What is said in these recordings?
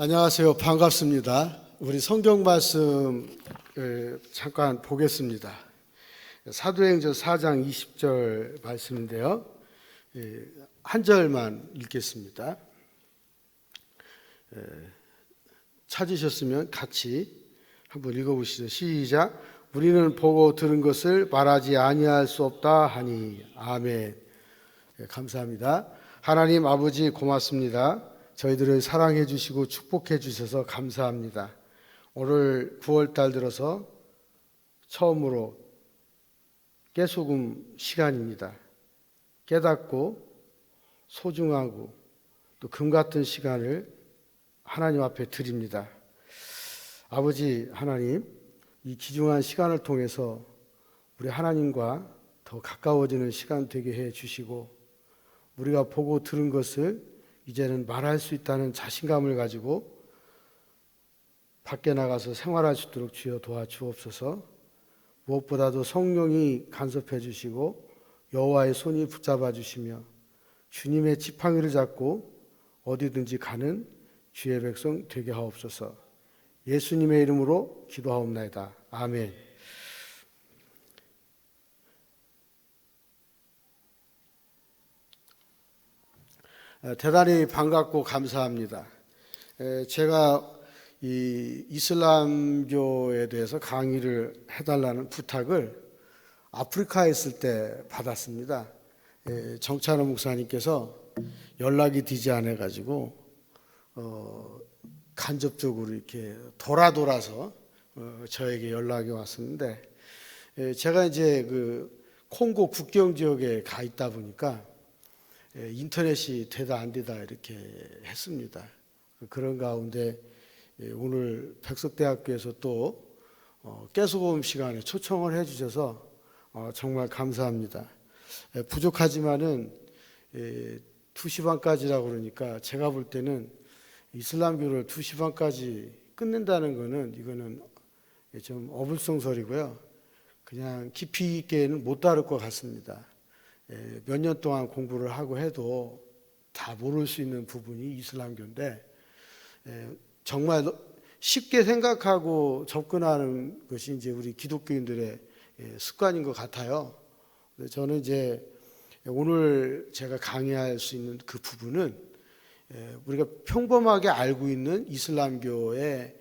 안녕하세요. 반갑습니다. 우리 성경 말씀 잠깐 보겠습니다. 사도행전 4장 20절 말씀인데요. 한 절만 읽겠습니다. 찾으셨으면 같이 한번 읽어보시죠. 시작. 우리는 보고 들은 것을 말하지 아니할 수 없다 하니. 아멘. 감사합니다. 하나님 아버지 고맙습니다. 저희들을 사랑해 주시고 축복해 주셔서 감사합니다. 오늘 9월달 들어서 처음으로 깨소금 시간입니다. 깨닫고 소중하고 또 금같은 시간을 하나님 앞에 드립니다. 아버지 하나님, 이 귀중한 시간을 통해서 우리 하나님과 더 가까워지는 시간 되게 해 주시고, 우리가 보고 들은 것을 이제는 말할 수 있다는 자신감을 가지고 밖에 나가서 생활할 수 있도록 주여 도와주옵소서. 무엇보다도 성령이 간섭해 주시고 여호와의 손이 붙잡아 주시며 주님의 지팡이를 잡고 어디든지 가는 주의 백성 되게 하옵소서. 예수님의 이름으로 기도하옵나이다. 아멘. 대단히 반갑고 감사합니다. 제가 이 이슬람교에 대해서 강의를 해달라는 부탁을 아프리카에 있을 때 받았습니다. 정찬호 목사님께서 연락이 되지 않아 가지고 간접적으로 이렇게 돌아서 저에게 연락이 왔었는데, 제가 이제 그 콩고 국경 지역에 가 있다 보니까 인터넷이 되다 안 되다 이렇게 했습니다. 그런 가운데 오늘 백석대학교에서 또 깨소금 시간에 초청을 해주셔서 정말 감사합니다. 부족하지만은 2시 반까지라고 그러니까 제가 볼 때는 이슬람교를 2시 반까지 끝낸다는 거는 이거는 좀 어불성설이고요. 그냥 깊이 있게는 못 다룰 것 같습니다. 몇 년 동안 공부를 하고 해도 다 모를 수 있는 부분이 이슬람교인데, 정말 쉽게 생각하고 접근하는 것이 이제 우리 기독교인들의 습관인 것 같아요. 저는 이제 오늘 제가 강의할 수 있는 그 부분은 우리가 평범하게 알고 있는 이슬람교의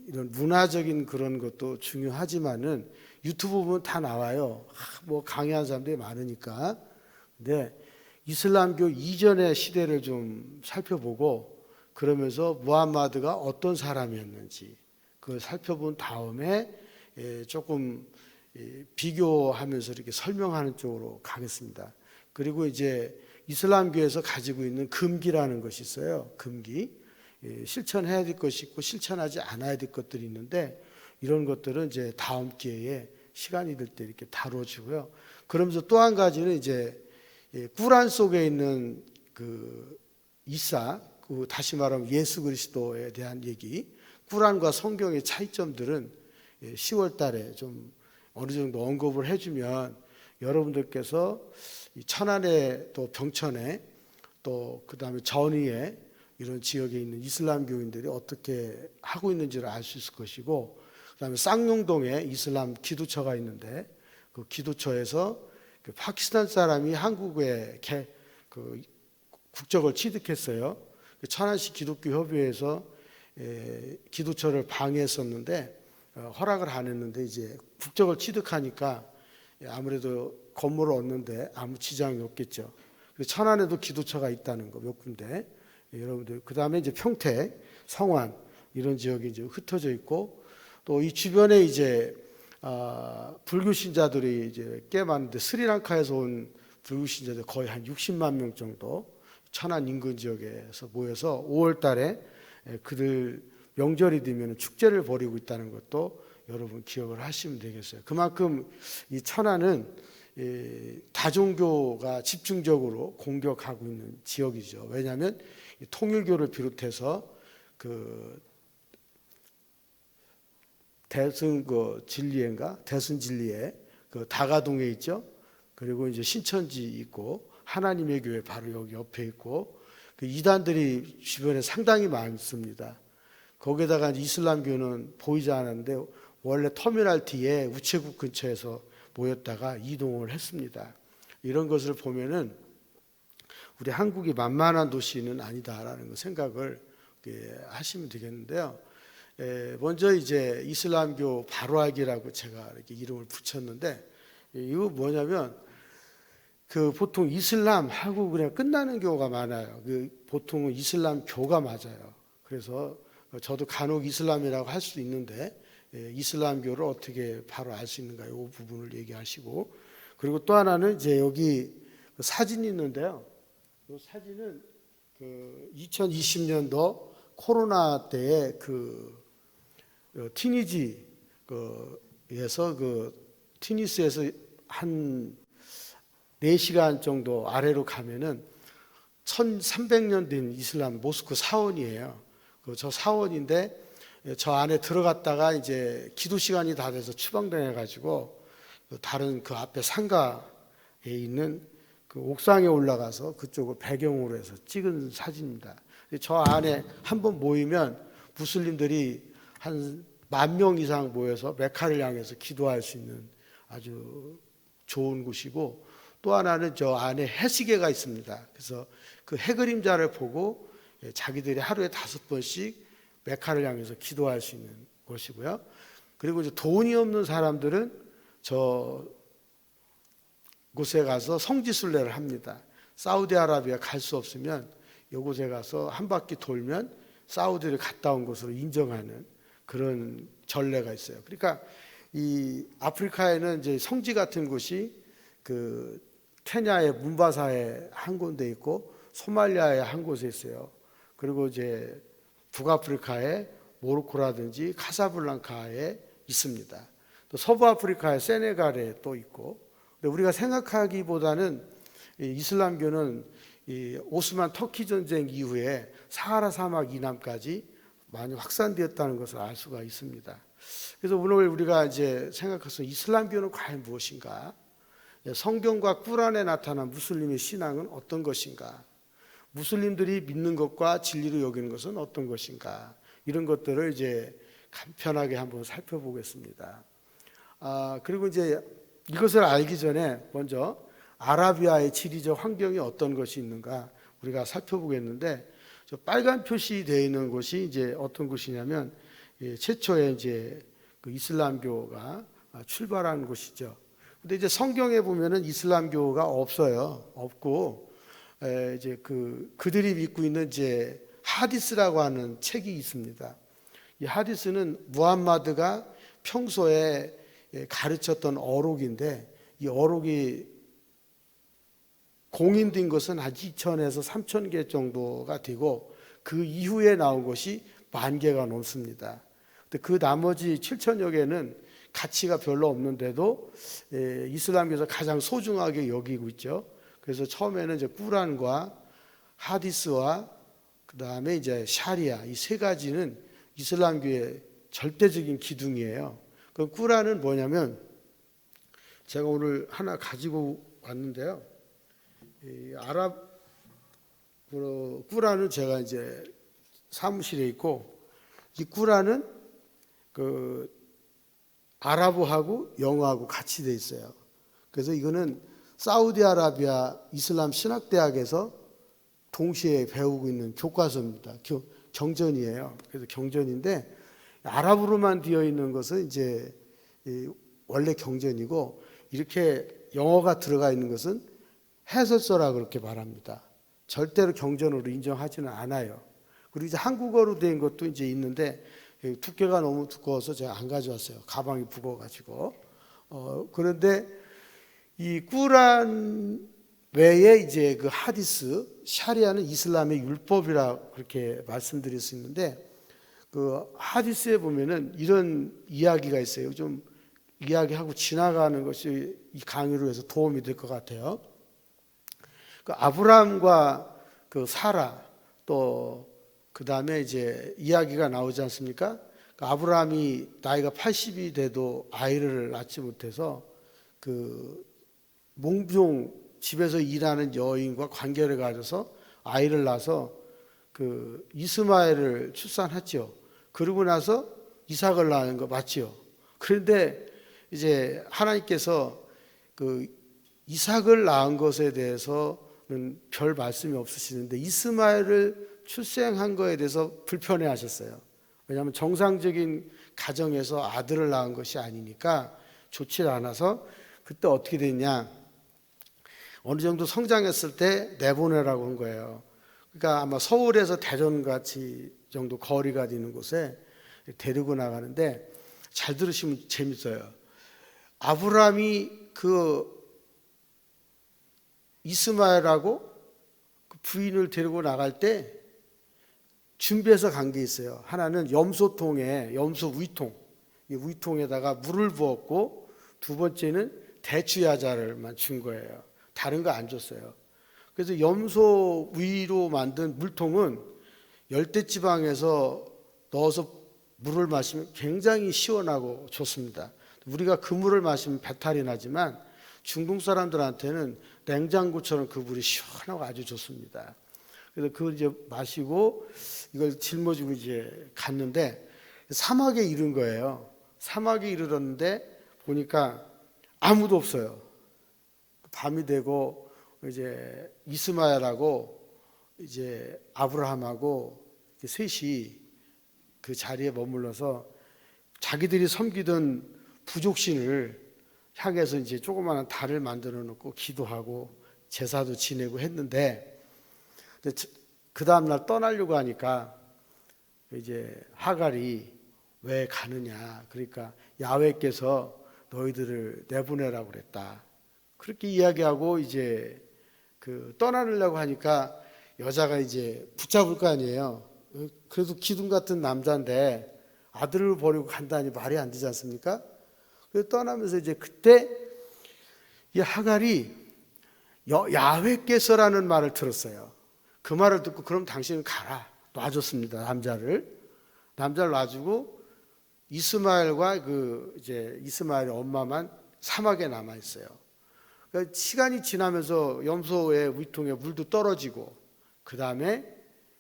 이런 문화적인 그런 것도 중요하지만은 유튜브 보면 다 나와요. 뭐 강의하는 사람들이 많으니까. 근데 이슬람교 이전의 시대를 좀 살펴보고, 그러면서 무함마드가 어떤 사람이었는지 그걸 살펴본 다음에 조금 비교하면서 이렇게 설명하는 쪽으로 가겠습니다. 그리고 이제 이슬람교에서 가지고 있는 금기라는 것이 있어요. 금기. 실천해야 될 것이 있고 실천하지 않아야 될 것들이 있는데, 이런 것들은 이제 다음 기회에 시간이 될 때 이렇게 다뤄지고요. 그러면서 또 한 가지는 이제 꾸란 속에 있는 그 이사, 다시 말하면 예수 그리스도에 대한 얘기, 꾸란과 성경의 차이점들은 10월 달에 좀 어느 정도 언급을 해주면 여러분들께서 천안에 또 병천에 또 그다음에 전위에 이런 지역에 있는 이슬람 교인들이 어떻게 하고 있는지를 알 수 있을 것이고, 그다음에 쌍용동에 이슬람 기도처가 있는데 그 기도처에서 그 파키스탄 사람이 한국에 그 국적을 취득했어요. 그 천안시 기독교 협의회에서 기도처를 방해했었는데 허락을 안 했는데, 이제 국적을 취득하니까 아무래도 건물을 얻는데 아무 지장이 없겠죠. 천안에도 기도처가 있다는 거 몇 군데. 여러분들, 그 다음에 이제 평택, 성완 이런 지역이 이제 흩어져 있고, 또 이 주변에 이제 불교 신자들이 이제 꽤 많은데, 스리랑카에서 온 불교 신자들 거의 한 60만 명 정도 천안 인근 지역에서 모여서 5월 달에 그들 명절이 되면 축제를 벌이고 있다는 것도 여러분 기억을 하시면 되겠어요. 그만큼 이 천안은 다종교가 집중적으로 공격하고 있는 지역이죠. 왜냐하면 통일교를 비롯해서 그 대승 진리에 그 다가동에 있죠. 그리고 이제 신천지 있고 하나님의 교회 바로 여기 옆에 있고, 그 이단들이 주변에 상당히 많습니다. 거기에다가 이슬람교는 보이지 않았는데 원래 터미널 뒤에 우체국 근처에서 모였다가 이동을 했습니다. 이런 것을 보면은 우리 한국이 만만한 도시는 아니다라는 생각을 하시면 되겠는데요. 먼저 이제 이슬람교 바로알기라고 제가 이렇게 이름을 붙였는데, 이거 뭐냐면 그 보통 이슬람 하고 그냥 끝나는 경우가 많아요. 보통은 이슬람 교가 맞아요. 그래서 저도 간혹 이슬람이라고 할 수도 있는데, 이슬람교를 어떻게 바로 알 수 있는가, 이 부분을 얘기하시고, 그리고 또 하나는 이제 여기 사진이 있는데요. 이 사진은 그 2020년도 코로나 때에 티니스에서 한 4시간 정도 아래로 가면은 1300년 된 이슬람 모스크 사원이에요. 저 사원인데 저 안에 들어갔다가 이제 기도 시간이 다 돼서 추방당해 가지고 다른 그 앞에 상가에 있는 그 옥상에 올라가서 그쪽을 배경으로 해서 찍은 사진입니다. 저 안에 한번 모이면 무슬림들이 한 10,000명 이상 모여서 메카를 향해서 기도할 수 있는 아주 좋은 곳이고, 또 하나는 저 안에 해시계가 있습니다. 그래서 그 해그림자를 보고 자기들이 하루에 5번씩 메카를 향해서 기도할 수 있는 곳이고요. 그리고 이제 돈이 없는 사람들은 저 곳에 가서 성지순례를 합니다. 사우디아라비아 갈 수 없으면 이곳에 가서 한 바퀴 돌면 사우디를 갔다 온 것으로 인정하는 그런 전례가 있어요. 그러니까 이 아프리카에는 이제 성지 같은 곳이 그 케냐의 문바사에 한 군데 있고 소말리아에 한 곳에 있어요. 그리고 이제 북아프리카의 모로코라든지 카사블랑카에 있습니다. 또 서부 아프리카의 세네갈에 또 있고. 근데 우리가 생각하기보다는 이슬람교는 이 오스만 터키 전쟁 이후에 사하라 사막 이남까지 많이 확산되었다는 것을 알 수가 있습니다. 그래서 오늘 우리가 이제 생각해서 이슬람교는 과연 무엇인가? 성경과 꾸란에 나타난 무슬림의 신앙은 어떤 것인가? 무슬림들이 믿는 것과 진리로 여기는 것은 어떤 것인가? 이런 것들을 이제 간편하게 한번 살펴보겠습니다. 그리고 이제 이것을 알기 전에 먼저 아라비아의 지리적 환경이 어떤 것이 있는가 우리가 살펴보겠는데, 저 빨간 표시되어 있는 곳이 이제 어떤 곳이냐면 최초에 이제 그 이슬람교가 출발한 곳이죠. 근데 이제 성경에 보면은 이슬람교가 없어요. 없고 이제 그들이 믿고 있는 이제 하디스라고 하는 책이 있습니다. 이 하디스는 무함마드가 평소에 가르쳤던 어록인데, 이 어록이 공인된 것은 한 2,000에서 3,000개 정도가 되고 그 이후에 나온 것이 10,000개가 넘습니다. 근데 그 나머지 7,000여 개는 가치가 별로 없는데도 이슬람교에서 가장 소중하게 여기고 있죠. 그래서 처음에는 이제 꾸란과 하디스와 그 다음에 이제 샤리아, 이 세 가지는 이슬람교의 절대적인 기둥이에요. 그 꾸란은 뭐냐면 제가 오늘 하나 가지고 왔는데요. 이 꾸란은 제가 이제 사무실에 있고, 이 꾸란은 그 아랍어하고 영어하고 같이 돼 있어요. 그래서 이거는 사우디아라비아 이슬람 신학대학에서 동시에 배우고 있는 교과서입니다. 경전이에요. 그래서 경전인데 아랍어로만 되어 있는 것은 이제 원래 경전이고, 이렇게 영어가 들어가 있는 것은 해설서라 그렇게 말합니다. 절대로 경전으로 인정하지는 않아요. 그리고 이제 한국어로 된 것도 이제 있는데 두께가 너무 두꺼워서 제가 안 가져왔어요. 가방이 무거워가지고. 그런데 이 꾸란 외에 이제 그 하디스, 샤리아는 이슬람의 율법이라 그렇게 말씀드릴 수 있는데, 그 하디스에 보면은 이런 이야기가 있어요. 좀 이야기하고 지나가는 것이 이 강의로 해서 도움이 될 것 같아요. 그 아브라함과 그 사라, 또 그 다음에 이제 이야기가 나오지 않습니까? 그 아브라함이 나이가 80이 돼도 아이를 낳지 못해서 그 몽종 집에서 일하는 여인과 관계를 가져서 아이를 낳아서 그 이스마엘을 출산했죠. 그러고 나서 이삭을 낳은 거 맞죠. 그런데 이제 하나님께서 그 이삭을 낳은 것에 대해서는 별 말씀이 없으시는데 이스마엘을 출생한 거에 대해서 불편해 하셨어요. 왜냐하면 정상적인 가정에서 아들을 낳은 것이 아니니까 좋지 않아서 그때 어떻게 됐냐, 어느 정도 성장했을 때 내보내라고 한 거예요. 그러니까 아마 서울에서 대전같이 정도 거리가 되는 곳에 데리고 나가는데, 잘 들으시면 재밌어요. 아브라함이 그 이스마엘하고 그 부인을 데리고 나갈 때 준비해서 간 게 있어요. 하나는 염소통에, 염소 위통, 이 위통에다가 물을 부었고, 두 번째는 대추야자를만 준 거예요. 다른 거 안 줬어요. 그래서 염소 위로 만든 물통은 열대지방에서 넣어서 물을 마시면 굉장히 시원하고 좋습니다. 우리가 그 물을 마시면 배탈이 나지만 중동 사람들한테는 냉장고처럼 그 물이 시원하고 아주 좋습니다. 그래서 그걸 이제 마시고 이걸 짊어지고 이제 갔는데 사막에 이른 거예요. 사막에 이르렀는데 보니까 아무도 없어요. 밤이 되고 이제 이스마엘하고 이제 아브라함하고 셋이 그 자리에 머물러서 자기들이 섬기던 부족신을 향해서 이제 조그마한 달을 만들어 놓고 기도하고 제사도 지내고 했는데, 그 다음날 떠나려고 하니까 이제 하갈이 왜 가느냐, 그러니까 야훼께서 너희들을 내보내라고 그랬다, 그렇게 이야기하고 이제 그 떠나려고 하니까 여자가 이제 붙잡을 거 아니에요. 그래도 기둥 같은 남자인데 아들을 버리고 간다니 말이 안 되지 않습니까? 그래서 떠나면서 이제 그때 이 하갈이 야훼께서라는 말을 들었어요. 그 말을 듣고 그럼 당신은 가라, 놔줬습니다. 남자를 놔주고 이스마엘과 그 이제 이스마엘의 엄마만 사막에 남아 있어요. 그러니까 시간이 지나면서 염소의 위통에 물도 떨어지고 그 다음에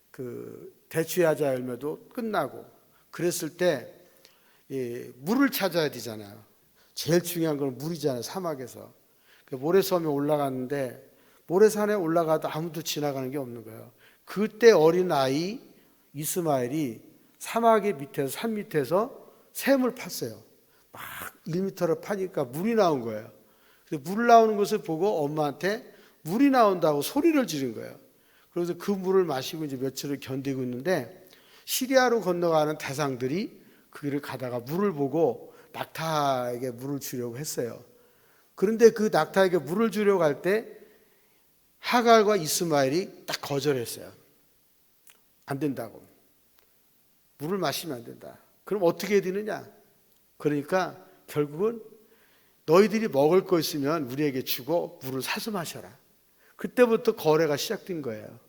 그 대추야자 열매도 끝나고 그랬을 때 물을 찾아야 되잖아요. 제일 중요한 건 물이잖아요. 사막에서 모래섬에 올라갔는데 모래산에 올라가도 아무도 지나가는 게 없는 거예요. 그때 어린 아이 이스마엘이 사막의 밑에서, 산 밑에서 샘을 팠어요. 막 1m를 파니까 물이 나온 거예요. 물 나오는 것을 보고 엄마한테 물이 나온다고 소리를 지른 거예요. 그래서 그 물을 마시고 이제 며칠을 견디고 있는데 시리아로 건너가는 대상들이 그 길을 가다가 물을 보고 낙타에게 물을 주려고 했어요. 그런데 그 낙타에게 물을 주려고 할 때 하갈과 이스마엘이 딱 거절했어요. 안 된다고. 물을 마시면 안 된다. 그럼 어떻게 해야 되느냐? 그러니까 결국은 너희들이 먹을 거 있으면 우리에게 주고 물을 사서 마셔라. 그때부터 거래가 시작된 거예요.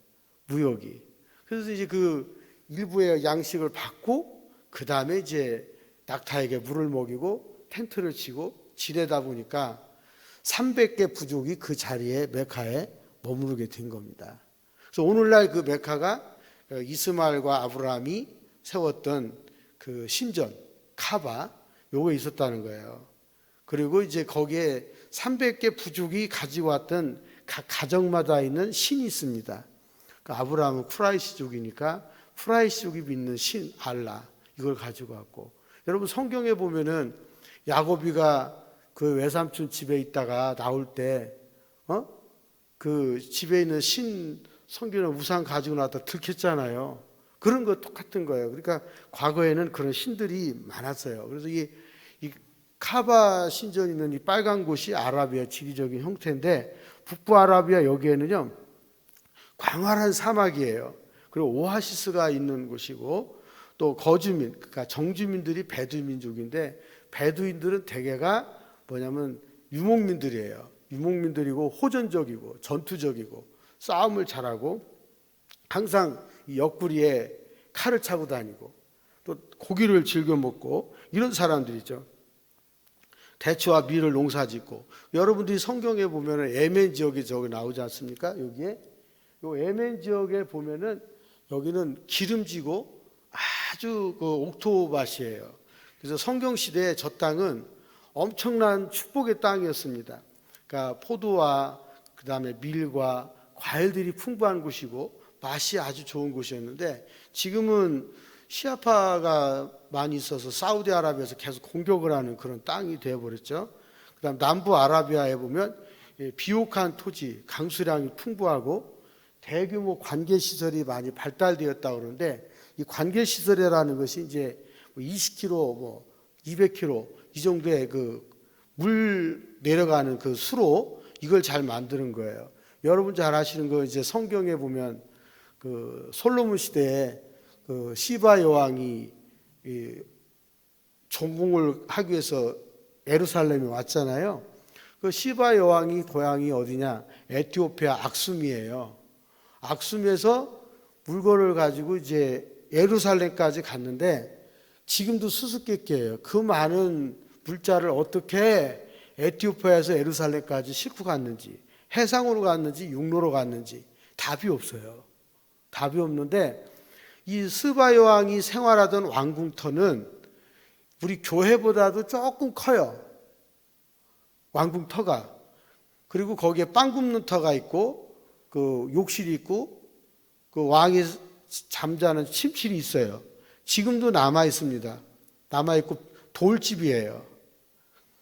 무역이. 그래서 이제 그 일부의 양식을 받고 그 다음에 이제 낙타에게 물을 먹이고 텐트를 치고 지내다 보니까 300개 부족이 그 자리에 메카에 머무르게 된 겁니다. 그래서 오늘날 그 메카가 이스마엘과 아브라함이 세웠던 그 신전 카바 요게 있었다는 거예요. 그리고 이제 거기에 300개 부족이 가지고 왔던 각 가정마다 있는 신이 있습니다. 그러니까 아브라함은 프라이시족이니까 프라이시족이 믿는 신 알라 이걸 가지고 왔고, 여러분 성경에 보면은 야곱이가 그 외삼촌 집에 있다가 나올 때 그 집에 있는 신 섬기는 우상 가지고 나왔다 들켰잖아요. 그런 거 똑같은 거예요. 그러니까 과거에는 그런 신들이 많았어요. 그래서 이 카바 신전 있는 이 빨간 곳이 아라비아 지리적인 형태인데 북부 아라비아 여기에는요 광활한 사막이에요. 그리고 오아시스가 있는 곳이고 또 거주민, 그러니까 정주민들이 베두민족인데 베두인들은 대개가 뭐냐면 유목민들이에요. 유목민들이고 호전적이고 전투적이고 싸움을 잘하고 항상 이 옆구리에 칼을 차고 다니고 또 고기를 즐겨 먹고 이런 사람들이죠. 대추와 밀을 농사짓고, 여러분들이 성경에 보면 에멘 지역이 저기 나오지 않습니까? 여기에 요 예멘 지역에 보면은 여기는 기름지고 아주 그 옥토밭이에요. 그래서 성경 시대에 저 땅은 엄청난 축복의 땅이었습니다. 그러니까 포도와 그다음에 밀과 과일들이 풍부한 곳이고 맛이 아주 좋은 곳이었는데 지금은 시아파가 많이 있어서 사우디아라비아에서 계속 공격을 하는 그런 땅이 되어버렸죠. 그다음 남부 아라비아에 보면 비옥한 토지, 강수량이 풍부하고 대규모 관계시설이 많이 발달되었다고 그러는데 이 관계시설이라는 것이 이제 20km, 200km 이 정도의 그 물 내려가는 그 수로 이걸 잘 만드는 거예요. 여러분 잘 아시는 거 이제 성경에 보면 그 솔로몬 시대에 그 시바 여왕이 종궁을 하기 위해서 예루살렘에 왔잖아요. 그 시바 여왕이 고향이 어디냐? 에티오피아 악숨이에요. 악숨에서 물건을 가지고 이제 예루살렘까지 갔는데 지금도 수수께끼예요. 그 많은 물자를 어떻게 에티오피아에서 예루살렘까지 싣고 갔는지, 해상으로 갔는지 육로로 갔는지 답이 없어요. 답이 없는데 이 스바 여왕이 생활하던 왕궁터는 우리 교회보다도 조금 커요. 왕궁터가. 그리고 거기에 빵 굽는 터가 있고 그 욕실이 있고 그 왕이 잠자는 침실이 있어요. 지금도 남아 있습니다. 남아 있고 돌집이에요.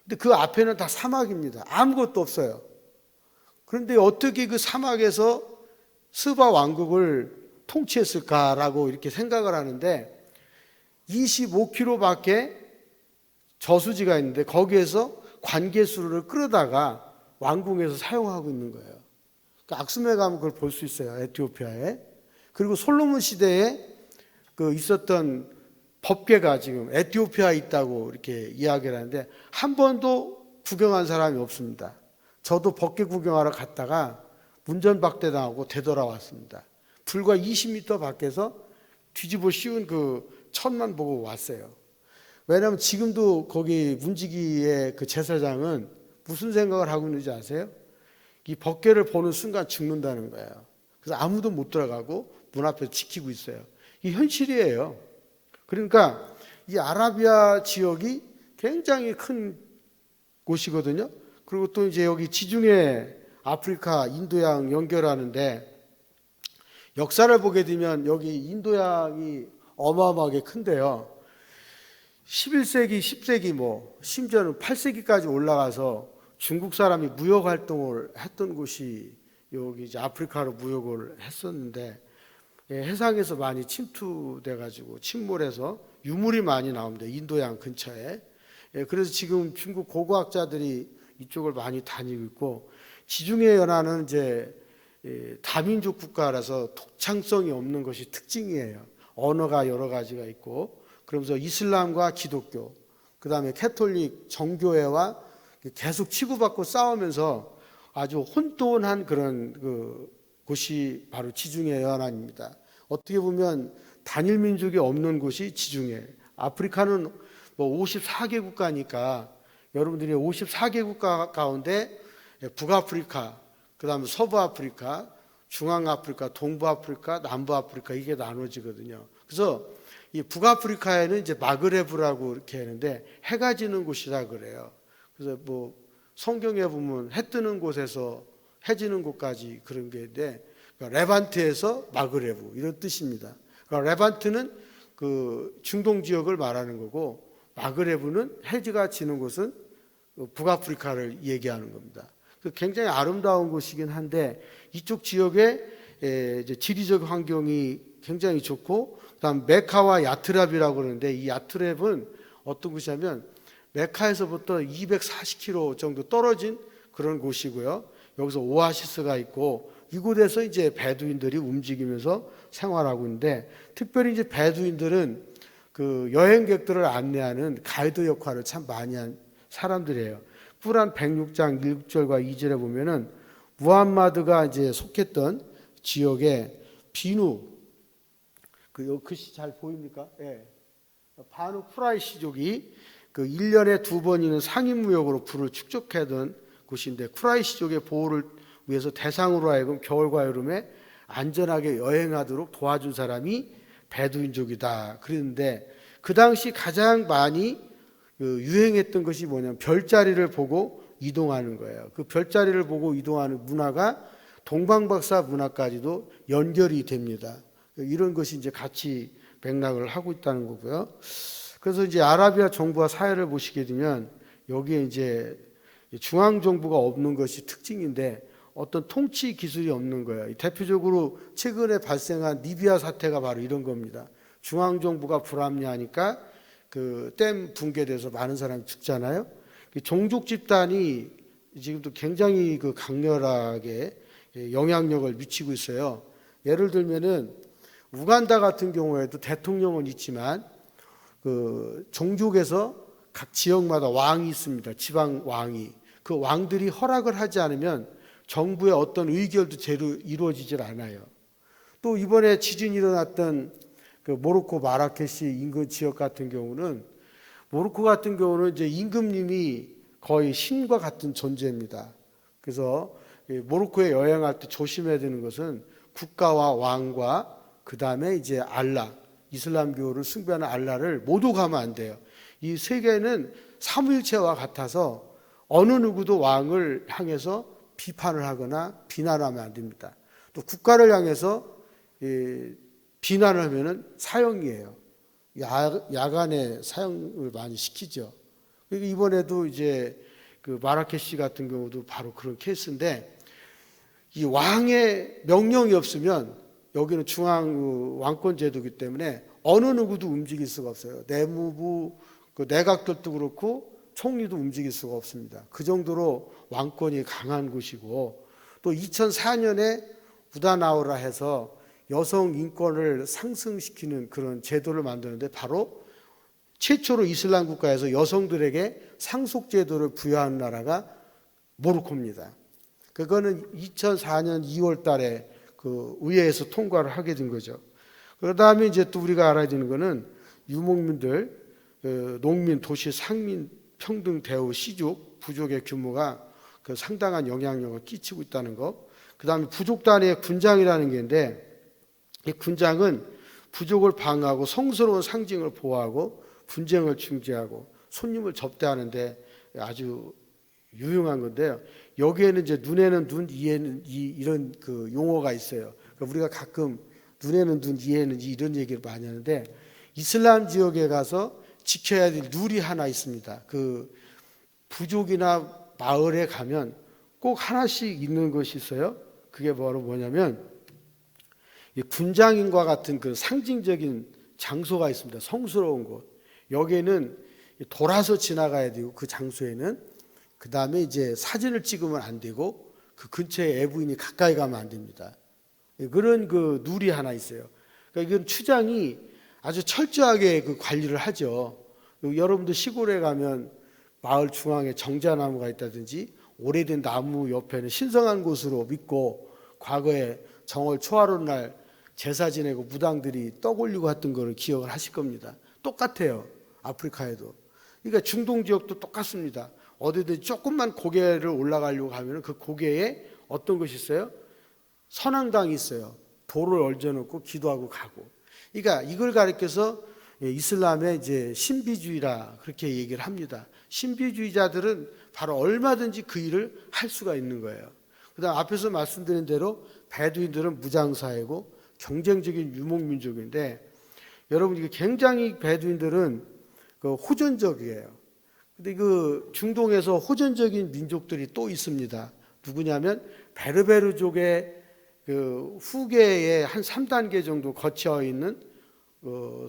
근데 그 앞에는 다 사막입니다. 아무것도 없어요. 그런데 어떻게 그 사막에서 스바 왕국을 통치했을까라고 이렇게 생각을 하는데 25km밖에 저수지가 있는데 거기에서 관계수를 끌어다가 왕궁에서 사용하고 있는 거예요. 그러니까 악수메 가면 그걸 볼 수 있어요. 에티오피아에. 그리고 솔로몬 시대에 그 있었던 법궤가 지금 에티오피아에 있다고 이렇게 이야기를 하는데 한 번도 구경한 사람이 없습니다. 저도 법궤 구경하러 갔다가 문전박대당하고 되돌아왔습니다. 불과 20m 밖에서 뒤집어 씌운 그 천만 보고 왔어요. 왜냐하면 지금도 거기 문지기의 그 제사장은 무슨 생각을 하고 있는지 아세요? 이 법궤를 보는 순간 죽는다는 거예요. 그래서 아무도 못 들어가고 문 앞에서 지키고 있어요. 이 현실이에요. 그러니까 이 아라비아 지역이 굉장히 큰 곳이거든요. 그리고 또 이제 여기 지중해 아프리카 인도양 연결하는데 역사를 보게 되면 여기 인도양이 어마어마하게 큰데요. 11세기, 10세기 심지어는 8세기까지 올라가서 중국 사람이 무역 활동을 했던 곳이 여기 이제 아프리카로 무역을 했었는데 해상에서 많이 침투돼 가지고 침몰해서 유물이 많이 나옵니다. 인도양 근처에. 그래서 지금 중국 고고학자들이 이쪽을 많이 다니고 있고 지중해 연안은 이제 다민족 국가라서 독창성이 없는 것이 특징이에요. 언어가 여러 가지가 있고 그러면서 이슬람과 기독교 그다음에 캐톨릭 정교회와 계속 치고받고 싸우면서 아주 혼돈한 그런 곳이 바로 지중해 연안입니다. 어떻게 보면 단일 민족이 없는 곳이 지중해. 아프리카는 54개 국가니까 여러분들이 54개 국가 가운데 북아프리카, 그다음에 서부아프리카, 중앙아프리카, 동부아프리카, 남부아프리카 이게 나눠지거든요. 그래서 이 북아프리카에는 이제 마그레브라고 이렇게 하는데 해가 지는 곳이라 그래요. 그래서 성경에 보면 해 뜨는 곳에서 해 지는 곳까지 그런 게 있는데 그러니까 레반트에서 마그레브 이런 뜻입니다. 그러니까 레반트는 그 중동 지역을 말하는 거고 마그레브는 해가 지는 곳은 북아프리카를 얘기하는 겁니다. 굉장히 아름다운 곳이긴 한데 이쪽 지역에 이제 지리적 환경이 굉장히 좋고 그다음 메카와 야트랍이라고 그러는데 이 야트랍은 어떤 곳이냐면 메카에서부터 240km 정도 떨어진 그런 곳이고요. 여기서 오아시스가 있고 이곳에서 이제 베두인들이 움직이면서 생활하고 있는데 특별히 이제 베두인들은 그 여행객들을 안내하는 가이드 역할을 참 많이 한 사람들이에요. 꾸란 106장 1절과 2절에 보면은 무함마드가 이제 속했던 지역에 비누 그 글씨 잘 보입니까? 예. 바누 쿠라이시족이 그 1년에 2번이는 상인무역으로 부를 축적하던 곳인데 쿠라이시족의 보호를 위해서 대상으로 하여금 겨울과 여름에 안전하게 여행하도록 도와준 사람이 베두인족이다. 그랬는데 그 당시 가장 많이 유행했던 것이 뭐냐면 별자리를 보고 이동하는 거예요. 그 별자리를 보고 이동하는 문화가 동방박사 문화까지도 연결이 됩니다. 이런 것이 이제 같이 맥락을 하고 있다는 거고요. 그래서 이제 아라비아 정부와 사회를 보시게 되면 여기에 이제 중앙 정부가 없는 것이 특징인데 어떤 통치 기술이 없는 거예요. 대표적으로 최근에 발생한 리비아 사태가 바로 이런 겁니다. 중앙 정부가 불합리하니까 그 댐 붕괴돼서 많은 사람이 죽잖아요. 종족 집단이 지금도 굉장히 그 강렬하게 영향력을 미치고 있어요. 예를 들면은 우간다 같은 경우에도 대통령은 있지만 그 종족에서 각 지역마다 왕이 있습니다. 지방 왕이. 그 왕들이 허락을 하지 않으면 정부의 어떤 의결도 제대로 이루어지질 않아요. 또 이번에 지진이 일어났던 그 모로코 마라케시 인근 지역 같은 경우는 모로코 같은 경우는 이제 임금님이 거의 신과 같은 존재입니다. 그래서 모로코에 여행할 때 조심해야 되는 것은 국가와 왕과 그 다음에 이제 알라, 이슬람교를 숭배하는 알라를 모두 가면 안 돼요. 이 세계는 삼위일체와 같아서 어느 누구도 왕을 향해서 비판을 하거나 비난하면 안 됩니다. 또 국가를 향해서 비난을 하면은 사형이에요. 야간에 사형을 많이 시키죠. 그리고 이번에도 이제 그 마라케시 같은 경우도 바로 그런 케이스인데 이 왕의 명령이 없으면 여기는 중앙 왕권 제도이기 때문에 어느 누구도 움직일 수가 없어요. 내무부, 그 내각들도 그렇고 총리도 움직일 수가 없습니다. 그 정도로 왕권이 강한 곳이고 또 2004년에 우다나오라 해서 여성 인권을 상승시키는 그런 제도를 만드는데 바로 최초로 이슬람 국가에서 여성들에게 상속 제도를 부여한 나라가 모로코입니다. 그거는 2004년 2월 달에 그 의회에서 통과를 하게 된 거죠. 그 다음에 이제 또 우리가 알아야 되는 거는 유목민들, 농민, 도시, 상민 평등 대우 시족, 부족의 규모가 그 상당한 영향력을 끼치고 있다는 것. 그 다음에 부족 단위의 군장이라는 게 있는데 이 군장은 부족을 방어하고 성스러운 상징을 보호하고 분쟁을 중재하고 손님을 접대하는데 아주 유용한 건데요. 여기에는 이제 눈에는 눈, 이에는 이 이런 그 용어가 있어요. 그러니까 우리가 가끔 눈에는 눈, 이에는 이 이런 얘기를 많이 하는데 이슬람 지역에 가서 지켜야 될 룰이 하나 있습니다. 그 부족이나 마을에 가면 꼭 하나씩 있는 것이 있어요. 그게 바로 뭐냐면 이 군장인과 같은 그 상징적인 장소가 있습니다. 성스러운 곳. 여기에는 돌아서 지나가야 되고 그 장소에는 그 다음에 이제 사진을 찍으면 안 되고 그 근처에 애부인이 가까이 가면 안 됩니다. 그런 그 룰이 하나 있어요. 그러니까 이건 추장이 아주 철저하게 그 관리를 하죠. 여러분도 시골에 가면 마을 중앙에 정자나무가 있다든지 오래된 나무 옆에는 신성한 곳으로 믿고 과거에 정월 초하루 날 제사 지내고 무당들이 떡 올리고 했던 거를 기억을 하실 겁니다. 똑같아요. 아프리카에도. 그러니까 중동 지역도 똑같습니다. 어디든 조금만 고개를 올라가려고 하면 그 고개에 어떤 것이 있어요? 선앙당이 있어요. 돌을 얹어놓고 기도하고 가고. 그러니까 이걸 가리켜서 이슬람의 이제 신비주의라 그렇게 얘기를 합니다. 신비주의자들은 바로 얼마든지 그 일을 할 수가 있는 거예요. 그다음 앞에서 말씀드린 대로 베두인들은 무장사회고 경쟁적인 유목민족인데 여러분 이게 굉장히 베두인들은 그 호전적이에요. 근데 그 중동에서 호전적인 민족들이 또 있습니다. 누구냐면 베르베르족의 그 후계의 한 3단계 정도 거쳐 있는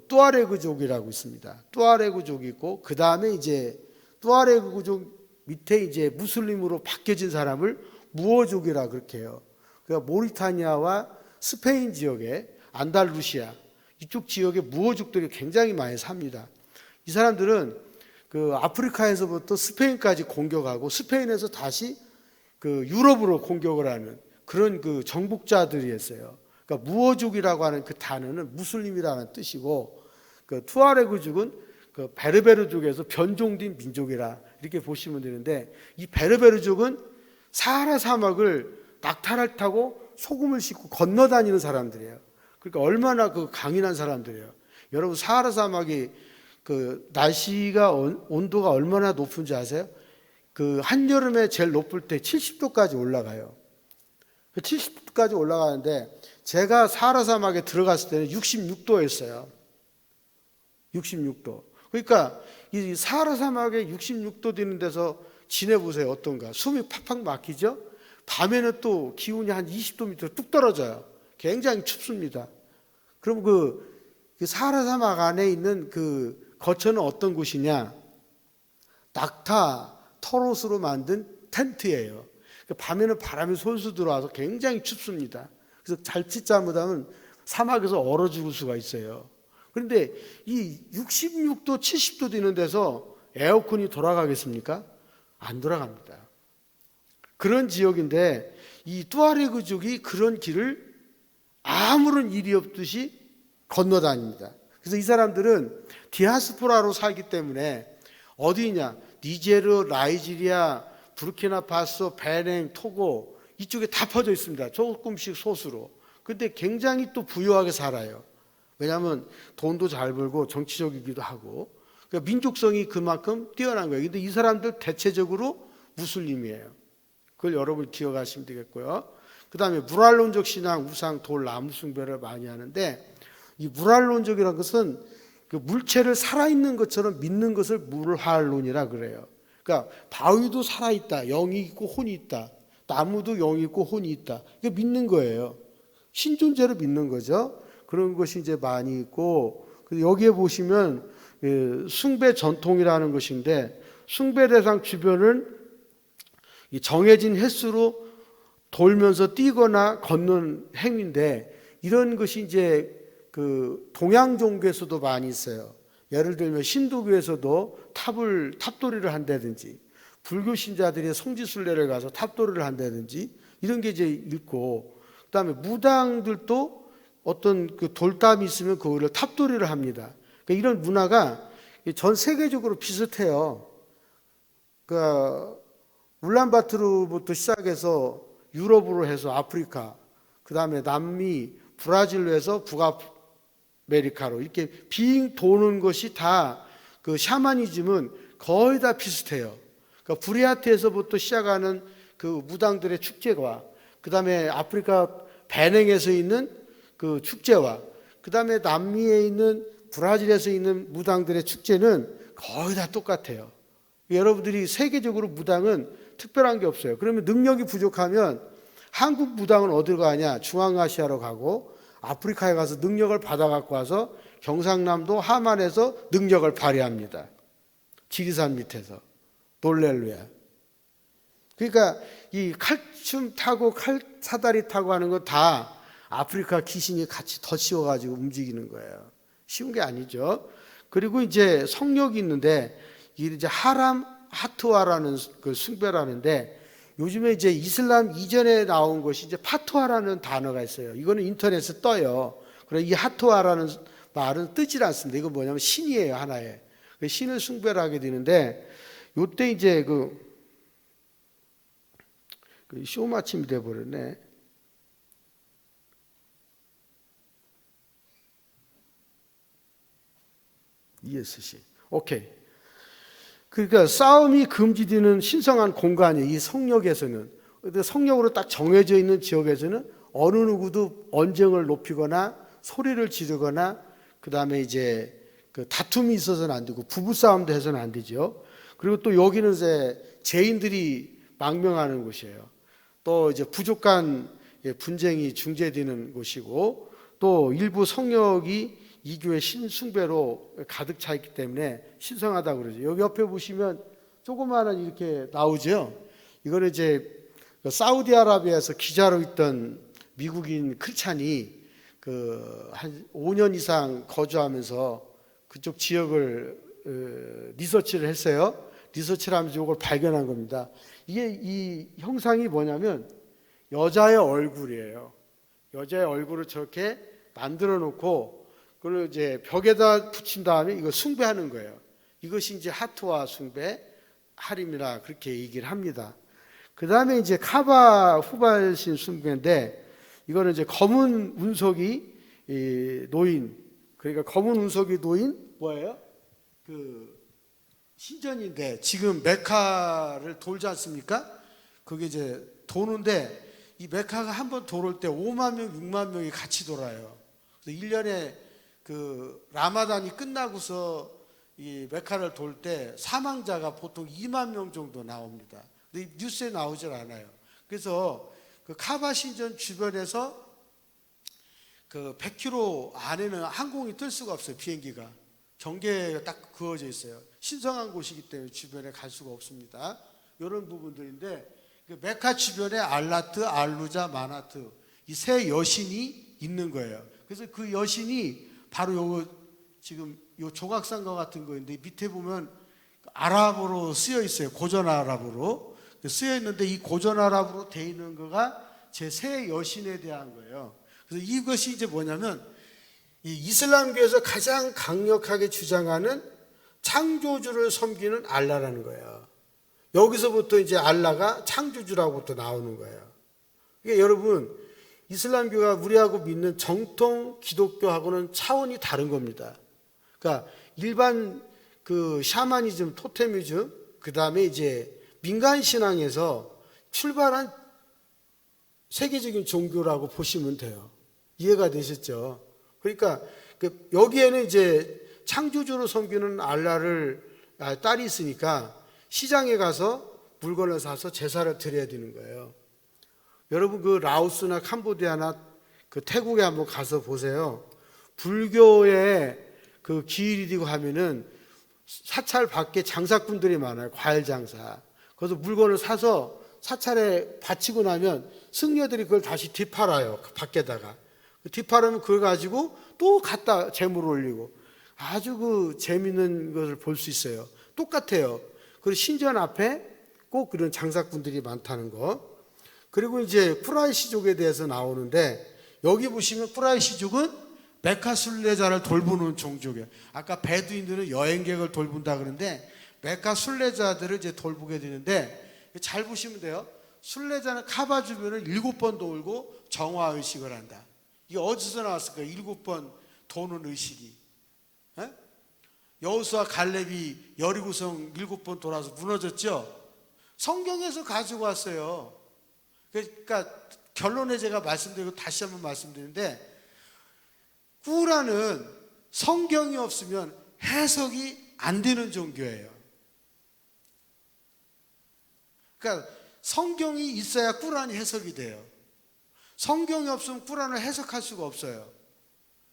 뚜아레그족이라고 있습니다. 뚜아레그족이 있고 그 다음에 이제 뚜아레그족 밑에 이제 무슬림으로 바뀌어진 사람을 무어족이라 그렇게 해요. 그러니까 모리타니아와 스페인 지역에 안달루시아 이쪽 지역에 무어족들이 굉장히 많이 삽니다. 이 사람들은 그 아프리카에서부터 스페인까지 공격하고 스페인에서 다시 그 유럽으로 공격을 하는 그런 그 정복자들이었어요. 그러니까 무어족이라고 하는 그 단어는 무슬림이라는 뜻이고 그 투아레그족은 그 베르베르족에서 변종된 민족이라 이렇게 보시면 되는데 이 베르베르족은 사하라 사막을 낙타를 타고 소금을 싣고 건너다니는 사람들이에요. 그러니까 얼마나 그 강인한 사람들이에요. 여러분 사하라 사막이 그 날씨가 온도가 얼마나 높은지 아세요? 그 한여름에 제일 높을 때 70도까지 올라가요. 70도까지 올라가는데 제가 사하라 사막에 들어갔을 때는 66도였어요. 66도. 그러니까 이 사하라 사막에 66도 되는 데서 지내보세요. 어떤가? 숨이 팍팍 막히죠? 밤에는 또 기온이 한 20도 밑으로 뚝 떨어져요. 굉장히 춥습니다. 그럼 그 사하라 사막 안에 있는 그 거처는 어떤 곳이냐? 낙타, 털옷으로 만든 텐트예요. 밤에는 바람이 솔솔 들어와서 굉장히 춥습니다. 그래서 잘못 잘못하면 사막에서 얼어 죽을 수가 있어요. 그런데 이 66도, 70도 되는 데서 에어컨이 돌아가겠습니까? 안 돌아갑니다. 그런 지역인데 이 뚜아레그족이 그런 길을 아무런 일이 없듯이 건너다닙니다. 그래서 이 사람들은 디아스포라로 살기 때문에 어디냐? 니제르, 나이지리아, 부르키나파소, 베냉, 토고 이쪽에 다 퍼져 있습니다. 조금씩 소수로. 근데 굉장히 또 부유하게 살아요. 왜냐하면 돈도 잘 벌고 정치적이기도 하고 그러니까 민족성이 그만큼 뛰어난 거예요. 근데 이 사람들 대체적으로 무슬림이에요. 그걸 여러분 기억하시면 되겠고요. 그 다음에 무랄론족 신앙, 우상, 돌, 나무 숭배를 많이 하는데 이 무랄론족이라는 것은 그 물체를 살아있는 것처럼 믿는 것을 물활론이라 그래요. 그러니까 바위도 살아있다. 영이 있고 혼이 있다. 나무도 영이 있고 혼이 있다. 이게 믿는 거예요. 신존재로 믿는 거죠. 그런 것이 이제 많이 있고 여기에 보시면 숭배 전통이라는 것인데 숭배 대상 주변을 정해진 횟수로 돌면서 뛰거나 걷는 행위인데 이런 것이 이제 그 동양 종교에서도 많이 있어요. 예를 들면 신도교에서도 탑돌이를 한다든지 불교 신자들이 성지순례를 가서 탑돌이를 한다든지 이런 게 이제 있고 그다음에 무당들도 어떤 그 돌담이 있으면 그거를 탑돌이를 합니다. 그러니까 이런 문화가 전 세계적으로 비슷해요. 그러니까 울란바토르부터 시작해서 유럽으로 해서 아프리카, 그 다음에 남미, 브라질로 해서 북아메리카로 이렇게 빙 도는 것이 다 그 샤머니즘은 거의 다 비슷해요. 그러니까 브리아트에서부터 시작하는 그 무당들의 축제와 그 다음에 아프리카 베냉에서 있는 그 축제와 그 다음에 남미에 있는 브라질에서 있는 무당들의 축제는 거의 다 똑같아요. 여러분들이 세계적으로 무당은 특별한 게 없어요. 그러면 능력이 부족하면 한국 무당은 어디로 가냐? 중앙아시아로 가고 아프리카에 가서 능력을 받아갖고 와서 경상남도 하만에서 능력을 발휘합니다. 지리산 밑에서 놀렐루야. 그러니까 이 칼춤 타고 칼사다리 타고 하는 거 다 아프리카 귀신이 같이 덧씌워가지고 움직이는 거예요. 쉬운 게 아니죠. 그리고 이제 성역이 있는데 이제 하람 하트와라는 그 숭배라는데 요즘에 이제 이슬람 이전에 나온 것이 이제 파투아라는 단어가 있어요. 이거는 인터넷에 떠요. 그래서 이 하투아라는 말은 뜨질 않습니다. 이거 뭐냐면 신이에요, 하나의. 신을 숭배를 하게 되는데 요때 이제 그 쇼마침이 돼버렸네. ESC. 오케이. 그러니까 싸움이 금지되는 신성한 공간이 이 성역에서는 성역으로 딱 정해져 있는 지역에서는 어느 누구도 언쟁을 높이거나 소리를 지르거나 그 다음에 이제 그 다툼이 있어서는 안 되고 부부싸움도 해서는 안 되죠. 그리고 또 여기는 이제 죄인들이 망명하는 곳이에요. 또 이제 부족한 분쟁이 중재되는 곳이고 또 일부 성역이 이교의 신숭배로 가득 차 있기 때문에 신성하다고 그러죠. 여기 옆에 보시면 조그마한 이렇게 나오죠. 이거는 이제 사우디아라비아에서 기자로 있던 미국인 크리스찬이 한 5년 이상 거주하면서 그쪽 지역을 리서치를 했어요. 리서치를 하면서 이걸 발견한 겁니다. 이게 이 형상이 뭐냐면 여자의 얼굴이에요. 여자의 얼굴을 저렇게 만들어 놓고 그걸 이제 벽에다 붙인 다음에 이걸 숭배하는 거예요. 이것이 이제 하트와 숭배, 하림이라 그렇게 얘기를 합니다. 그 다음에 이제 카바 후발신 숭배인데 이거는 이제 검은 운석이 놓인, 그러니까 검은 운석이 놓인 뭐예요? 그 신전인데 지금 메카를 돌지 않습니까? 그게 이제 도는데 이 메카가 한번 돌을 때 5만 명, 6만 명이 같이 돌아요. 그래서 1년에 그 라마단이 끝나고서 이 메카를 돌 때 사망자가 보통 2만 명 정도 나옵니다. 근데 뉴스에 나오질 않아요. 그래서 그 카바 신전 주변에서 그 100km 안에는 항공이 뜰 수가 없어요. 비행기가. 경계가 딱 그어져 있어요. 신성한 곳이기 때문에 주변에 갈 수가 없습니다. 이런 부분들인데 그 메카 주변에 알라트, 알루자, 마나트 이 세 여신이 있는 거예요. 그래서 그 여신이 바로 요 지금 요 조각상과 같은 거인데 밑에 보면 아랍어로 쓰여 있어요. 고전 아랍어로 쓰여 있는데 이 고전 아랍어로 돼 있는 거가 제 세 여신에 대한 거예요. 그래서 이것이 이제 뭐냐면 이 이슬람교에서 가장 강력하게 주장하는 창조주를 섬기는 알라라는 거예요. 여기서부터 이제 알라가 창조주라고부터 나오는 거예요. 그러니까 여러분, 이슬람교가 우리하고 믿는 정통 기독교하고는 차원이 다른 겁니다. 그러니까 일반 그 샤머니즘, 토테미즘, 그 다음에 이제 민간 신앙에서 출발한 세계적인 종교라고 보시면 돼요. 이해가 되셨죠? 그러니까 여기에는 이제 창조주로 섬기는 알라를 딸이 있으니까 시장에 가서 물건을 사서 제사를 드려야 되는 거예요. 여러분 그 라오스나 캄보디아나 그 태국에 한번 가서 보세요. 불교의 그 기일이고 하면은 사찰 밖에 장사꾼들이 많아요. 과일 장사. 거기서 물건을 사서 사찰에 바치고 나면 승려들이 그걸 다시 뒤팔아요. 그 밖에다가. 뒤팔으면 그걸 가지고 또 갖다 재물 올리고 아주 그 재밌는 것을 볼 수 있어요. 똑같아요. 그리고 신전 앞에 꼭 그런 장사꾼들이 많다는 거. 그리고 이제 쿠라이시족에 대해서 나오는데 여기 보시면 쿠라이시족은 메카 순례자를 돌보는 종족이에요. 아까 베두인들은 여행객을 돌본다 그러는데 메카 순례자들을 이제 돌보게 되는데 잘 보시면 돼요. 순례자는 카바 주변을 7번 돌고 정화 의식을 한다. 이게 어디서 나왔을까요? 7번 도는 의식이. 에? 여호수아 갈렙이 여리고성 7번 돌아서 무너졌죠? 성경에서 가지고 왔어요. 그러니까 결론에 제가 말씀드리고 다시 한번 말씀드리는데 꾸란은 성경이 없으면 해석이 안 되는 종교예요. 그러니까 성경이 있어야 꾸란이 해석이 돼요. 성경이 없으면 꾸란을 해석할 수가 없어요.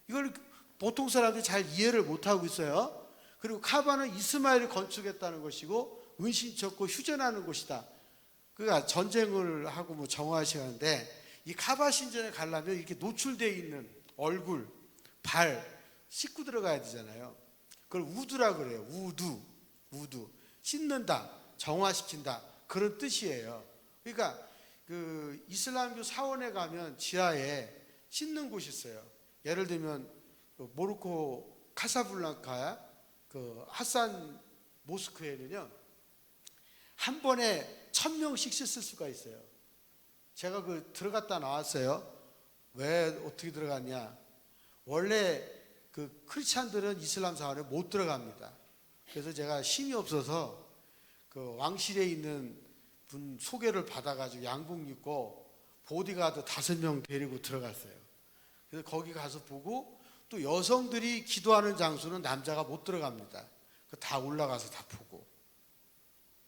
이걸 보통 사람들이 잘 이해를 못하고 있어요. 그리고 카바는 이스마엘이 건축했다는 것이고 은신쳤고 휴전하는 곳이다. 그러니까 전쟁을 하고 뭐 정화하시는데 이 카바 신전에 가려면 이렇게 노출되어 있는 얼굴, 발 씻고 들어가야 되잖아요. 그걸 우두라 그래요. 우두. 씻는다, 정화시킨다 그런 뜻이에요. 그러니까 그 이슬람교 사원에 가면 지하에 씻는 곳이 있어요. 예를 들면 모로코 카사블랑카 그 하산 모스크에는요 한 번에 1000명씩 씻을 수가 있어요. 제가 그 들어갔다 나왔어요. 왜 어떻게 들어갔냐? 원래 그 크리스찬들은 이슬람 사원에 못 들어갑니다. 그래서 제가 힘이 없어서 그 왕실에 있는 분 소개를 받아가지고 양복 입고 보디가드 5명 데리고 들어갔어요. 그래서 거기 가서 보고 또 여성들이 기도하는 장소는 남자가 못 들어갑니다. 다 올라가서 다 보고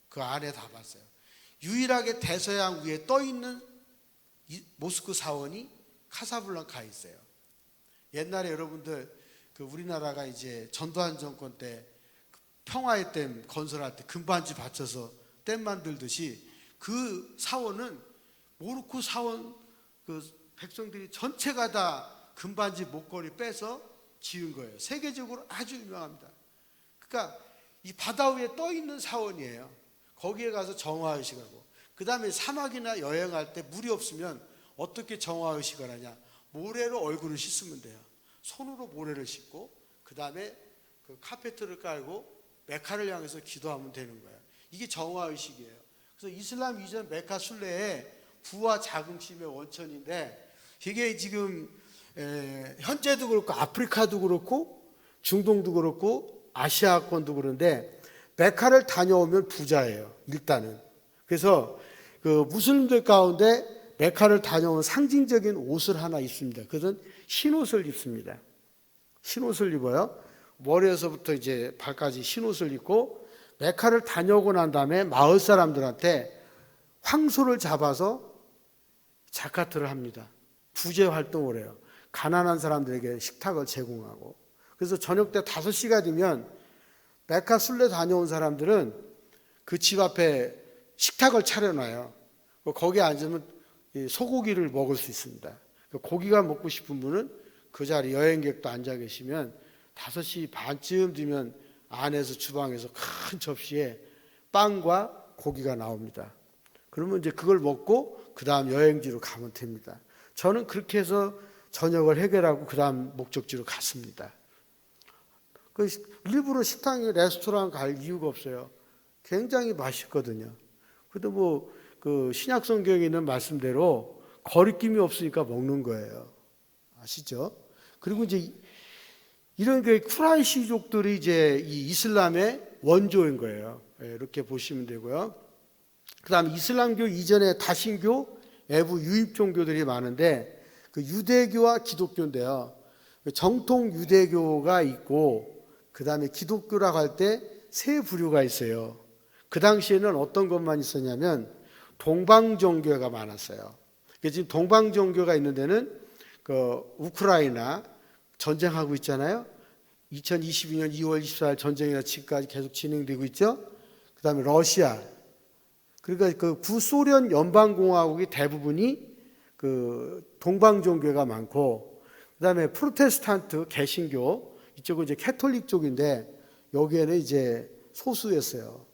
그 안에 다 봤어요. 유일하게 대서양 위에 떠 있는 모스크 사원이 카사블랑카에 있어요. 옛날에 여러분들 그 우리나라가 이제 전두환 정권 때 평화의 댐 건설할 때 금반지 받쳐서 댐 만들듯이 그 사원은 모로코 사원 그 백성들이 전체가 다 금반지 목걸이 빼서 지은 거예요. 세계적으로 아주 유명합니다. 그러니까 이 바다 위에 떠 있는 사원이에요. 거기에 가서 정화의식을 하고 그 다음에 사막이나 여행할 때 물이 없으면 어떻게 정화의식을 하냐? 모래로 얼굴을 씻으면 돼요. 손으로 모래를 씻고 그 다음에 그 카페트를 깔고 메카를 향해서 기도하면 되는 거예요. 이게 정화의식이에요. 그래서 이슬람 이전 메카 순례에 부와 자긍심의 원천인데 이게 지금 현재도 그렇고 아프리카도 그렇고 중동도 그렇고 아시아권도 그런데 메카를 다녀오면 부자예요. 일단은. 그래서 그 무슬림들 가운데 메카를 다녀온 상징적인 옷을 하나 입습니다. 그것은 흰옷을 입습니다. 흰옷을 입어요. 머리에서부터 이제 발까지 흰옷을 입고 메카를 다녀오고 난 다음에 마을 사람들한테 황소를 잡아서 자카트를 합니다. 부재 활동을 해요. 가난한 사람들에게 식탁을 제공하고. 그래서 저녁 때 5시가 되면 메카 순례 다녀온 사람들은 그 집 앞에 식탁을 차려놔요. 거기에 앉으면 소고기를 먹을 수 있습니다. 고기가 먹고 싶은 분은 그 자리 여행객도 앉아 계시면 5시 반쯤 되면 안에서 주방에서 큰 접시에 빵과 고기가 나옵니다. 그러면 이제 그걸 먹고 그 다음 여행지로 가면 됩니다. 저는 그렇게 해서 저녁을 해결하고 그 다음 목적지로 갔습니다. 일부러 식당에 레스토랑 갈 이유가 없어요. 굉장히 맛있거든요. 그래도 그 신약 성경에 있는 말씀대로 거리낌이 없으니까 먹는 거예요. 아시죠? 그리고 이제 이런 그 쿠라이시족들이 이제 이 이슬람의 원조인 거예요. 이렇게 보시면 되고요. 그 다음에 이슬람교 이전에 다신교, 외부 유입 종교들이 많은데 그 유대교와 기독교인데요. 정통 유대교가 있고 그 다음에 기독교라고 할 때 세 부류가 있어요. 그 당시에는 어떤 것만 있었냐면 동방종교가 많았어요. 지금 동방종교가 있는 데는 그 우크라이나 전쟁하고 있잖아요. 2022년 2월 24일 전쟁이나 지금까지 계속 진행되고 있죠. 그 다음에 러시아. 그러니까 그 구소련 연방공화국이 대부분이 그 동방종교가 많고, 그 다음에 프로테스탄트 개신교 이쪽은 이제 캐톨릭 쪽인데 여기에는 이제 소수였어요.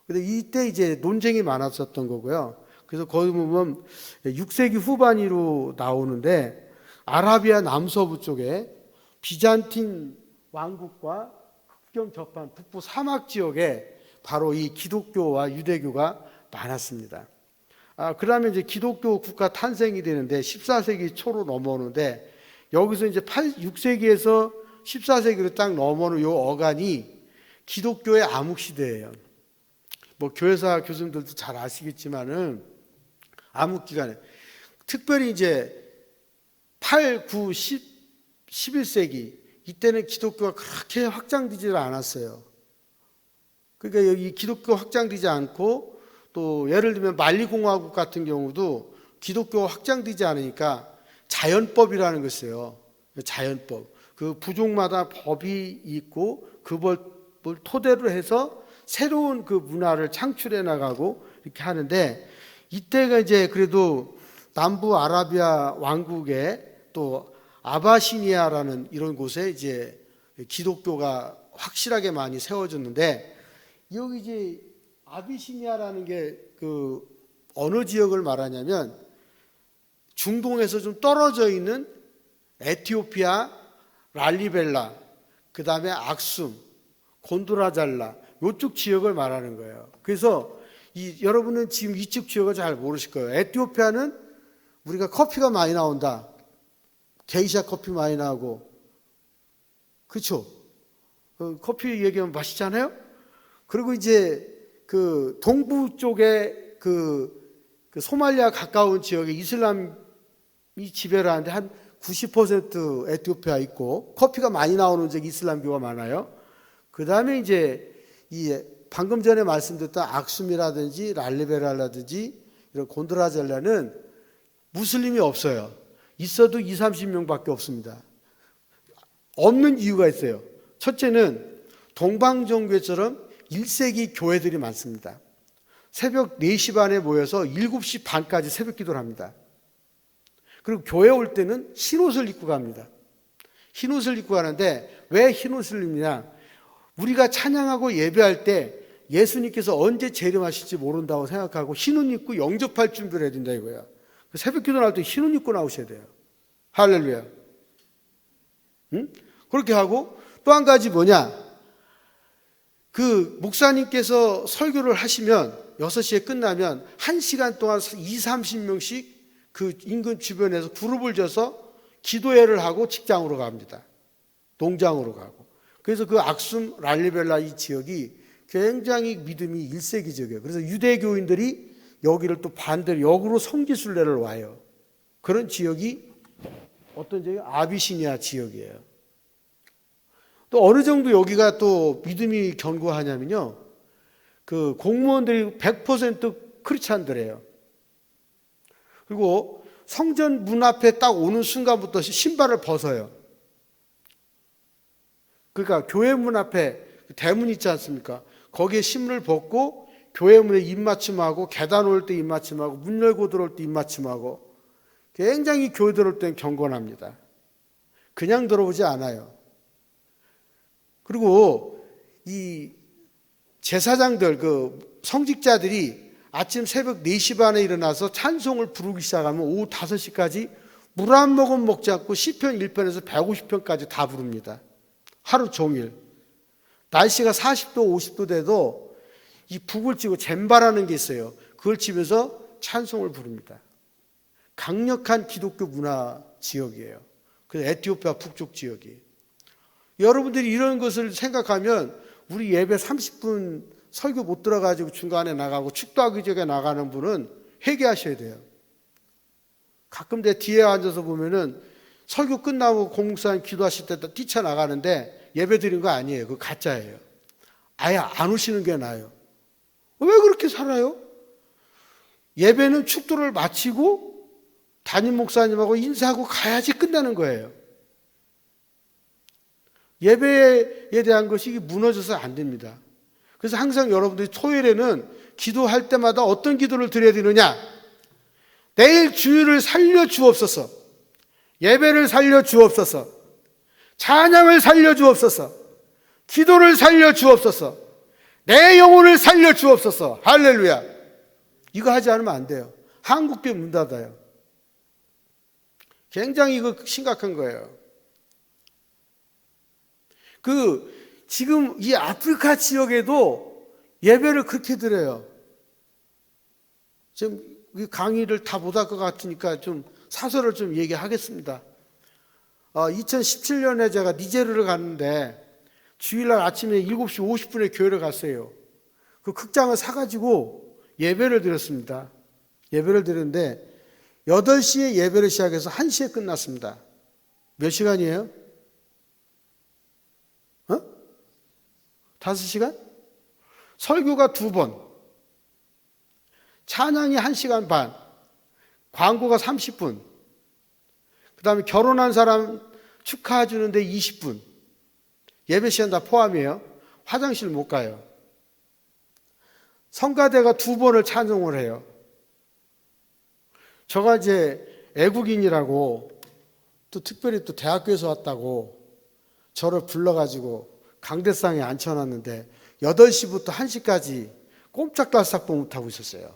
근데 이때 이제 논쟁이 많았었던 거고요. 그래서 거기 보면 6세기 후반으로 나오는데 아라비아 남서부 쪽에 비잔틴 왕국과 국경 접한 북부 사막 지역에 바로 이 기독교와 유대교가 많았습니다. 그 다음에 이제 기독교 국가 탄생이 되는데 14세기 초로 넘어오는데 여기서 이제 6세기에서 14세기로 딱 넘어오는 이 어간이 기독교의 암흑시대예요. 뭐 교회사 교수님들도 잘 아시겠지만은 암흑기간에 특별히 이제 8, 9, 10, 11세기 이때는 기독교가 그렇게 확장되지 않았어요. 그러니까 여기 기독교 확장되지 않고 또 예를 들면 만리공화국 같은 경우도 기독교가 확장되지 않으니까 자연법이라는 것이 있어요. 자연법. 그 부족마다 법이 있고 그 법을 토대로 해서 새로운 그 문화를 창출해 나가고 이렇게 하는데 이때가 이제 그래도 남부 아라비아 왕국에 또 아바시니아라는 이런 곳에 이제 기독교가 확실하게 많이 세워졌는데 여기 이제 아비시니아라는 게 그 어느 지역을 말하냐면 중동에서 좀 떨어져 있는 에티오피아, 랄리벨라, 그 다음에 악숨, 곤드라잘라 이쪽 지역을 말하는 거예요. 그래서 여러분은 지금 이쪽 지역을 잘 모르실 거예요. 에티오피아는 우리가 커피가 많이 나온다. 게이샤 커피 많이 나오고, 그렇죠? 커피 얘기하면 맛있잖아요. 그리고 이제 그 동부 쪽에 그 소말리아 가까운 지역에 이슬람이 지배를 하는데 한 90% 에티오피아 있고 커피가 많이 나오는 지역 이슬람교가 많아요. 그 다음에 이제 이 방금 전에 말씀드렸던 악숨이라든지 랄리베랄라든지 이런 곤드라잘라는 무슬림이 없어요. 있어도 20, 30명밖에 없습니다. 없는 이유가 있어요. 첫째는 동방종교처럼 1세기 교회들이 많습니다. 새벽 4시 반에 모여서 7시 반까지 새벽 기도를 합니다. 그리고 교회 올 때는 흰옷을 입고 갑니다. 흰옷을 입고 가는데 왜 흰옷을 입느냐? 우리가 찬양하고 예배할 때 예수님께서 언제 재림하실지 모른다고 생각하고 흰옷 입고 영접할 준비를 해야 된다 이거야. 새벽 기도 나올 때 흰옷 입고 나오셔야 돼요. 할렐루야. 응? 그렇게 하고 또 한 가지 뭐냐? 그 목사님께서 설교를 하시면 6시에 끝나면 1시간 동안 20, 30명씩 그 인근 주변에서 그룹을 져서 기도회를 하고 직장으로 갑니다. 농장으로 가고. 그래서 그 악순 랄리벨라 이 지역이 굉장히 믿음이 일세기적이에요. 그래서 유대교인들이 여기를 또 반대로 역으로 성지순례를 와요. 그런 지역이 어떤 지역이 아비시니아 지역이에요. 또 어느 정도 여기가 또 믿음이 견고하냐면요. 그 공무원들이 100% 크리스찬들이에요. 그리고 성전 문 앞에 딱 오는 순간부터 신발을 벗어요. 그러니까 교회 문 앞에 대문 있지 않습니까? 거기에 신문을 벗고 교회 문에 입맞춤하고 계단 올 때 입맞춤하고 문 열고 들어올 때 입맞춤하고 굉장히 교회 들어올 때는 경건합니다. 그냥 들어오지 않아요. 그리고 이 제사장들, 그 성직자들이 아침 새벽 4시 반에 일어나서 찬송을 부르기 시작하면 오후 5시까지 물 한 모금 먹지 않고 시편 1편에서 150편까지 다 부릅니다. 하루 종일. 날씨가 40도, 50도 돼도 이 북을 치고 젬바라는 게 있어요. 그걸 치면서 찬송을 부릅니다. 강력한 기독교 문화 지역이에요. 그 에티오피아 북쪽 지역이. 여러분들이 이런 것을 생각하면 우리 예배 30분 설교 못 들어가지고 중간에 나가고 축도하기 전에 나가는 분은 회개하셔야 돼요. 가끔 내 뒤에 앉아서 보면은 설교 끝나고 공목사님 기도하실 때 뛰쳐나가는데 예배 드린 거 아니에요. 그거 가짜예요. 아예 안 오시는 게 나아요. 왜 그렇게 살아요? 예배는 축도를 마치고 담임 목사님하고 인사하고 가야지 끝나는 거예요. 예배에 대한 것이 무너져서 안 됩니다. 그래서 항상 여러분들이 토요일에는 기도할 때마다 어떤 기도를 드려야 되느냐? 내일 주일을 살려 주옵소서. 예배를 살려 주옵소서. 찬양을 살려 주옵소서. 기도를 살려 주옵소서. 내 영혼을 살려 주옵소서. 할렐루야. 이거 하지 않으면 안 돼요. 한국교회 문 닫아요. 굉장히 이거 심각한 거예요. 지금 이 아프리카 지역에도 예배를 그렇게 드려요. 지금 강의를 다 못 할 것 같으니까 좀 사설을 좀 얘기하겠습니다. 2017년에 제가 니제르를 갔는데 주일날 아침에 7시 50분에 교회를 갔어요. 그 극장을 사가지고 예배를 드렸습니다. 예배를 드렸는데 8시에 예배를 시작해서 1시에 끝났습니다. 몇 시간이에요? 5시간? 설교가 2번, 찬양이 1시간 반, 광고가 30분, 그 다음에 결혼한 사람 축하해 주는데 20분, 예배 시간 다 포함이에요. 화장실 못 가요. 성가대가 2번을 찬송을 해요. 저가 이제 애국인이라고 또 특별히 또 대학교에서 왔다고 저를 불러가지고 강대상에 앉혀놨는데 8시부터 1시까지 꼼짝달싹도 못하고 있었어요.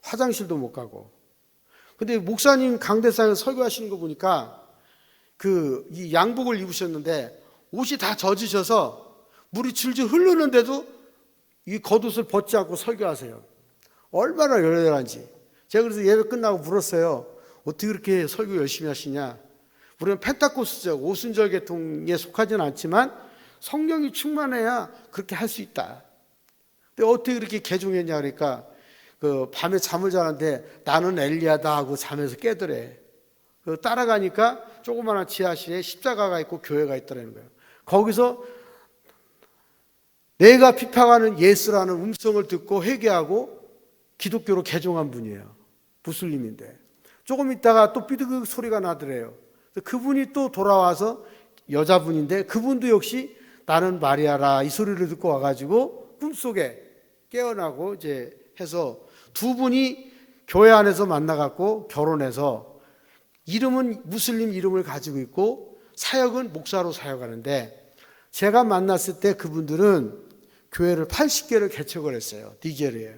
화장실도 못 가고. 근데 목사님 강대상에 설교하시는 거 보니까 이 양복을 입으셨는데 옷이 다 젖으셔서 물이 줄줄 흐르는데도 이 겉옷을 벗지 않고 설교하세요. 얼마나 열렬한지. 제가 그래서 예배 끝나고 물었어요. 어떻게 그렇게 설교 열심히 하시냐? 우리는 펜타코스적 오순절 계통에 속하지는 않지만 성령이 충만해야 그렇게 할 수 있다. 근데 어떻게 그렇게 개종했냐 그러니까 밤에 잠을 자는데 나는 엘리야다 하고 잠에서 깨더래. 따라가니까 조그마한 지하실에 십자가가 있고 교회가 있더라는 거예요. 거기서 내가 비판하는 예수라는 음성을 듣고 회개하고 기독교로 개종한 분이에요. 무슬림인데. 조금 있다가 또 삐득 소리가 나더래요. 그분이 또 돌아와서 여자분인데 그분도 역시 나는 마리아라 이 소리를 듣고 와가지고 꿈속에 깨어나고 이제 해서 두 분이 교회 안에서 만나갖고 결혼해서 이름은 무슬림 이름을 가지고 있고 사역은 목사로 사역하는데 제가 만났을 때 그분들은 교회를 80개를 개척을 했어요. 니제르에.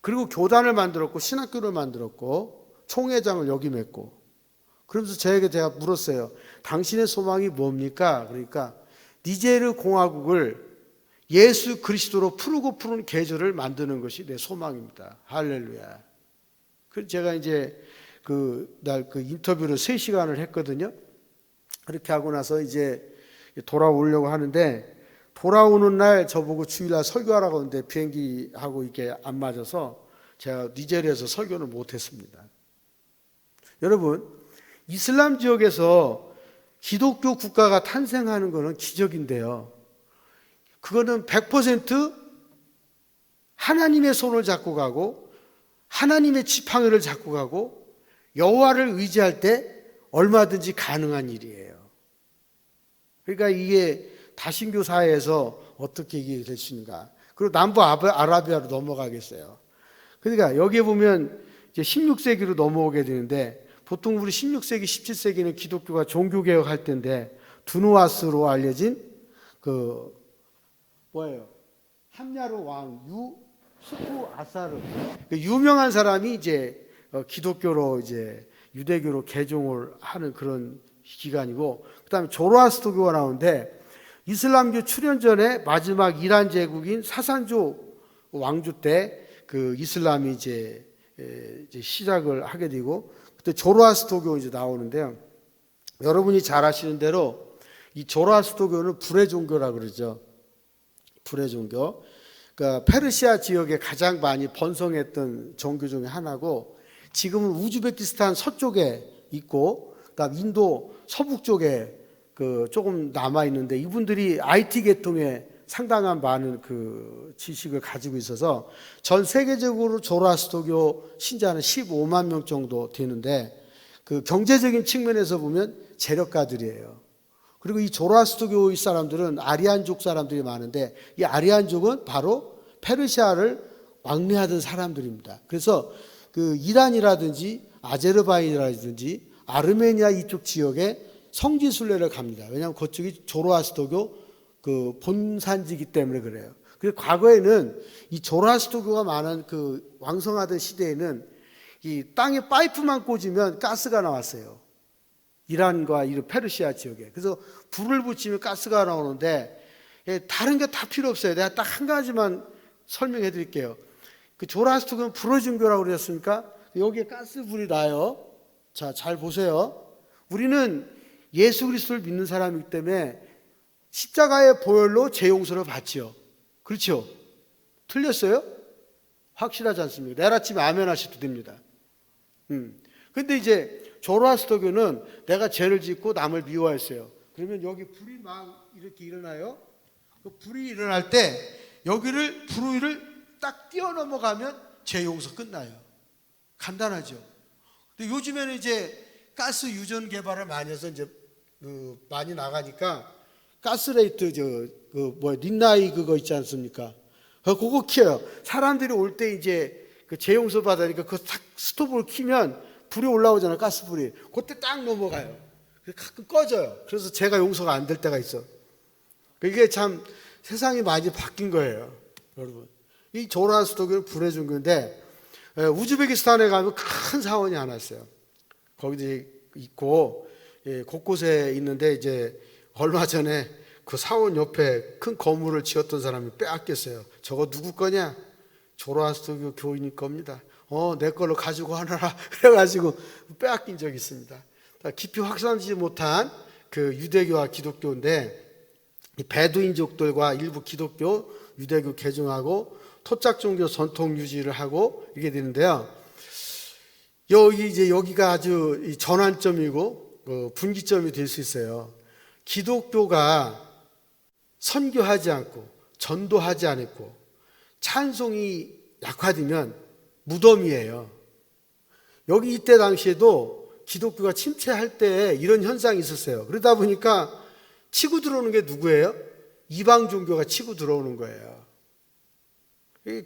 그리고 교단을 만들었고 신학교를 만들었고 총회장을 역임했고 그러면서 저에게 제가 물었어요. 당신의 소망이 뭡니까? 그러니까 니제르 공화국을 예수 그리스도로 푸르고 푸른 계절을 만드는 것이 내 소망입니다. 할렐루야. 그래서 제가 이제 날 인터뷰를 3시간을 했거든요. 그렇게 하고 나서 이제 돌아오려고 하는데, 돌아오는 날 저보고 주일날 설교하라고 하는데 비행기하고 이게 안 맞아서 제가 니제리아에서 설교를 못했습니다. 여러분, 이슬람 지역에서 기독교 국가가 탄생하는 것은 기적인데요, 그거는 100% 하나님의 손을 잡고 가고 하나님의 지팡이를 잡고 가고 여호와를 의지할 때 얼마든지 가능한 일이에요. 그러니까 이게 다신교 사회에서 어떻게 이게 될 수 있는가. 그리고 남부 아라비아로 넘어가겠어요. 그러니까 여기에 보면 이제 16세기로 넘어오게 되는데, 보통 우리 16세기, 17세기는 기독교가 종교개혁할 때인데, 두누아스로 알려진 함야르 왕 스프 아사르, 유명한 사람이 이제 기독교로 이제 유대교로 개종을 하는 그런 기간이고, 그다음에 조로아스터교가 나오는데, 이슬람교 출현 전에 마지막 이란 제국인 사산조 왕조 때 이슬람이 이제 시작을 하게 되고, 그때 조로아스터교 이제 나오는데요. 여러분이 잘 아시는 대로 이 조로아스터교는 불의 종교라고 그러죠. 불의 종교. 그러니까 페르시아 지역에 가장 많이 번성했던 종교 중에 하나고, 지금은 우즈베키스탄 서쪽에 있고, 그다음 인도 서북 쪽에 조금 남아 있는데, 이분들이 IT 계통에 상당한 많은 지식을 가지고 있어서 전 세계적으로 조로아스터교 신자는 15만 명 정도 되는데, 경제적인 측면에서 보면 재력가들이에요. 그리고 이 조로아스터교의 사람들은 아리안족 사람들이 많은데, 이 아리안족은 바로 페르시아를 왕래하던 사람들입니다. 그래서 이란이라든지 아제르바이잔이라든지 아르메니아 이쪽 지역에 성지순례를 갑니다. 왜냐하면 그쪽이 조로아스터교 본산지이기 때문에 그래요. 그리고 과거에는 이 조로아스터교가 많은 왕성하던 시대에는 이 땅에 파이프만 꽂으면 가스가 나왔어요. 이란과 이 페르시아 지역에. 그래서 불을 붙이면 가스가 나오는데, 다른 게 다 필요 없어요. 내가 딱 한 가지만 설명해 드릴게요. 조로아스터교는 불의 종교라고 그랬으니까 여기에 가스불이 나요. 자, 잘 보세요. 우리는 예수 그리스도를 믿는 사람이기 때문에 십자가의 보혈로 죄 용서를 받지요. 그렇죠? 틀렸어요? 확실하지 않습니까? 내일 아침에 아멘 하셔도 됩니다. 근데 이제 조로아스터교는 내가 죄를 짓고 남을 미워했어요. 그러면 여기 불이 막 이렇게 일어나요. 불이 일어날 때 여기를 불을 딱 뛰어넘어가면 죄 용서 끝나요. 간단하죠. 근데 요즘에는 이제 가스 유전 개발을 많이 해서 이제 많이 나가니까 가스레이트 린나이 그거 있지 않습니까? 그거 키워요. 사람들이 올 때 이제 죄 용서 받으니까 딱 스톱을 키면 불이 올라오잖아요. 가스불이. 그때 딱 넘어가요. 가끔 꺼져요. 그래서 죄가 용서가 안 될 때가 있어. 이게 참 세상이 많이 바뀐 거예요, 여러분. 이 조로아스터교는 불의 종교인데, 우즈베키스탄에 가면 큰 사원이 하나 있어요. 거기도 있고, 곳곳에 있는데, 이제 얼마 전에 그 사원 옆에 큰 건물을 지었던 사람이 빼앗겼어요. 저거 누구 거냐? 조로아스터교 교인일 겁니다. 내 걸로 가지고 하느라 그래가지고 빼앗긴 적이 있습니다. 깊이 확산하지 못한 유대교와 기독교인데, 이 베두인족들과 일부 기독교, 유대교 개종하고 토착 종교 전통 유지를 하고 이게 되는데요. 여기가 아주 전환점이고 분기점이 될 수 있어요. 기독교가 선교하지 않고 전도하지 않고 찬송이 약화되면 무덤이에요. 여기 이때 당시에도 기독교가 침체할 때 이런 현상이 있었어요. 그러다 보니까 치고 들어오는 게 누구예요? 이방 종교가 치고 들어오는 거예요.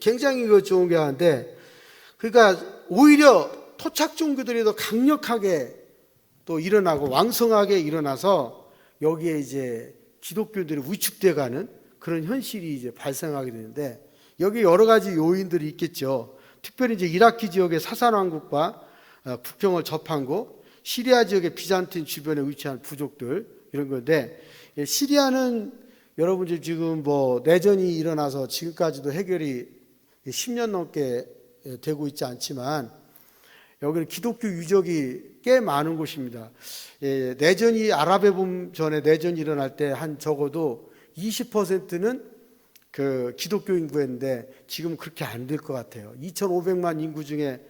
굉장히 좋은 게 한데, 그러니까 오히려 토착 종교들이 더 강력하게 또 일어나고 왕성하게 일어나서 여기에 이제 기독교들이 위축돼 가는 그런 현실이 이제 발생하게 되는데, 여기 여러 가지 요인들이 있겠죠. 특별히 이제 이라크 지역의 사산왕국과 국경을 접한 곳, 시리아 지역의 비잔틴 주변에 위치한 부족들 이런 건데, 시리아는 여러분 지금 내전이 일어나서 지금까지도 해결이 10년 넘게 되고 있지 않지만, 여기는 기독교 유적이 꽤 많은 곳입니다. 내전이 아랍의 봄 전에 내전이 일어날 때 한 적어도 20%는 그 기독교 인구였는데 지금 그렇게 안 될 것 같아요. 2,500만 인구 중에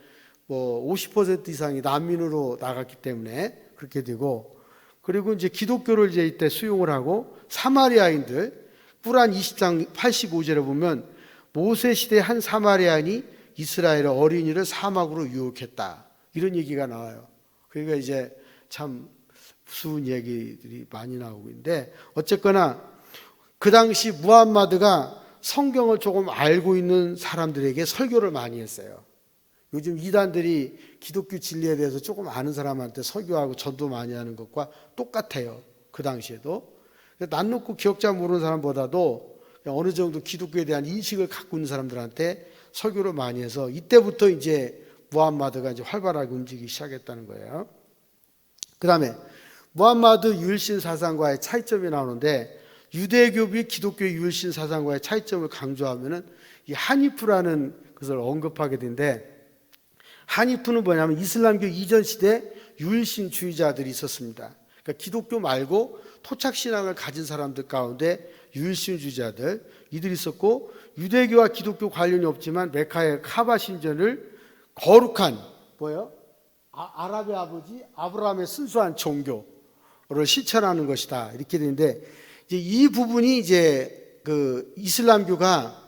뭐 50% 이상이 난민으로 나갔기 때문에 그렇게 되고, 그리고 이제 기독교를 이제 이때 수용을 하고 사마리아인들, 꾸란 20장 85절에 보면 모세 시대 한 사마리아인이 이스라엘의 어린이를 사막으로 유혹했다, 이런 얘기가 나와요. 그러니까 이제 참 무서운 얘기들이 많이 나오고 있는데, 어쨌거나 그 당시 무함마드가 성경을 조금 알고 있는 사람들에게 설교를 많이 했어요. 요즘 이단들이 기독교 진리에 대해서 조금 아는 사람한테 설교하고 전도 많이 하는 것과 똑같아요. 그 당시에도. 난 놓고 기억자 모르는 사람보다도 어느 정도 기독교에 대한 인식을 갖고 있는 사람들한테 설교를 많이 해서 이때부터 이제 무함마드가 이제 활발하게 움직이기 시작했다는 거예요. 그 다음에 무함마드 유일신 사상과의 차이점이 나오는데, 유대교 및 기독교의 유일신 사상과의 차이점을 강조하면은 이 하니프라는 것을 언급하게 되는데, 하니프는 뭐냐면 이슬람교 이전 시대 유일신주의자들이 있었습니다. 그러니까 기독교 말고 토착신앙을 가진 사람들 가운데 유일신주의자들 이들이 있었고, 유대교와 기독교 관련이 없지만 메카의 카바 신전을 거룩한 뭐예요? 아랍의 아버지 아브라함의 순수한 종교를 실천하는 것이다, 이렇게 되는데, 이제 이 부분이 이제 그 이슬람교가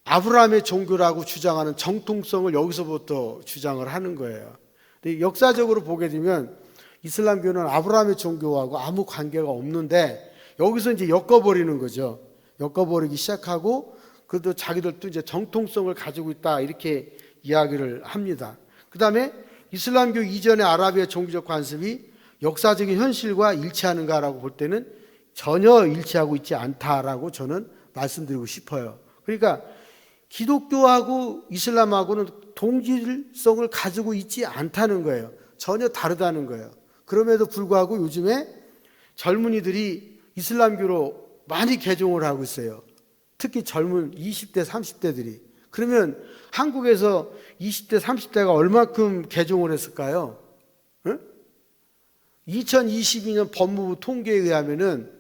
아브라함의 종교라고 주장하는 정통성을 여기서부터 주장을 하는 거예요. 근데 역사적으로 보게 되면 이슬람교는 아브라함의 종교하고 아무 관계가 없는데, 여기서 이제 엮어버리는 거죠. 엮어버리기 시작하고, 그래도 자기들도 이제 정통성을 가지고 있다, 이렇게 이야기를 합니다. 그 다음에 이슬람교 이전의 아랍의 종교적 관습이 역사적인 현실과 일치하는가라고 볼 때는 전혀 일치하고 있지 않다라고 저는 말씀드리고 싶어요. 그러니까 기독교하고 이슬람하고는 동질성을 가지고 있지 않다는 거예요. 전혀 다르다는 거예요. 그럼에도 불구하고 요즘에 젊은이들이 이슬람교로 많이 개종을 하고 있어요. 특히 젊은 20대, 30대들이. 그러면 한국에서 20대, 30대가 얼마큼 개종을 했을까요? 응? 2022년 법무부 통계에 의하면은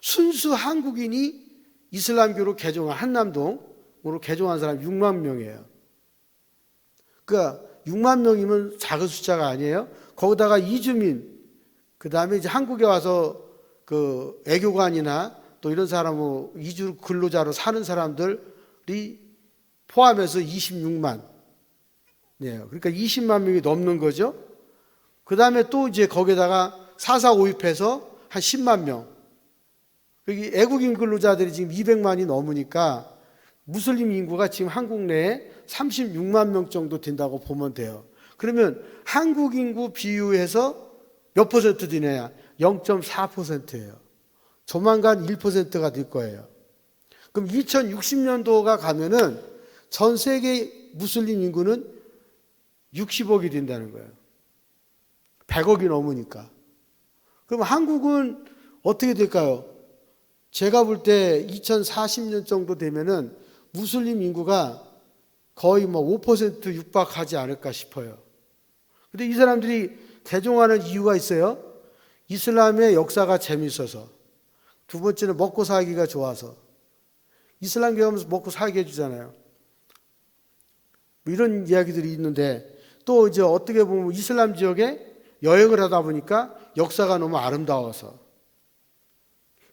순수 한국인이 이슬람교로 개종한, 한남동으로 개종한 사람 6만 명이에요. 그러니까 6만 명이면 작은 숫자가 아니에요. 거기다가 이주민, 그 다음에 이제 한국에 와서 그 애교관이나 또 이런 사람, 이주 근로자로 사는 사람들이 포함해서 26만. 네, 그러니까 20만 명이 넘는 거죠. 그 다음에 또 이제 거기다가 4452해서 한 10만 명. 여기 애국인 근로자들이 지금 200만이 넘으니까 무슬림 인구가 지금 한국 내에 36만 명 정도 된다고 보면 돼요. 그러면 한국 인구 비율해서 몇 퍼센트 되냐? 0.4%예요. 조만간 1%가 될 거예요. 그럼 2060년도가 가면은 전 세계 무슬림 인구는 60억이 된다는 거예요. 100억이 넘으니까. 그럼 한국은 어떻게 될까요? 제가 볼 때 2040년 정도 되면은 무슬림 인구가 거의 뭐 5% 육박하지 않을까 싶어요. 근데 이 사람들이 개종하는 이유가 있어요. 이슬람의 역사가 재밌어서. 두 번째는 먹고 살기가 좋아서. 이슬람교 하면서 먹고 살게 해주잖아요. 뭐 이런 이야기들이 있는데, 또 이제 어떻게 보면 이슬람 지역에 여행을 하다 보니까 역사가 너무 아름다워서.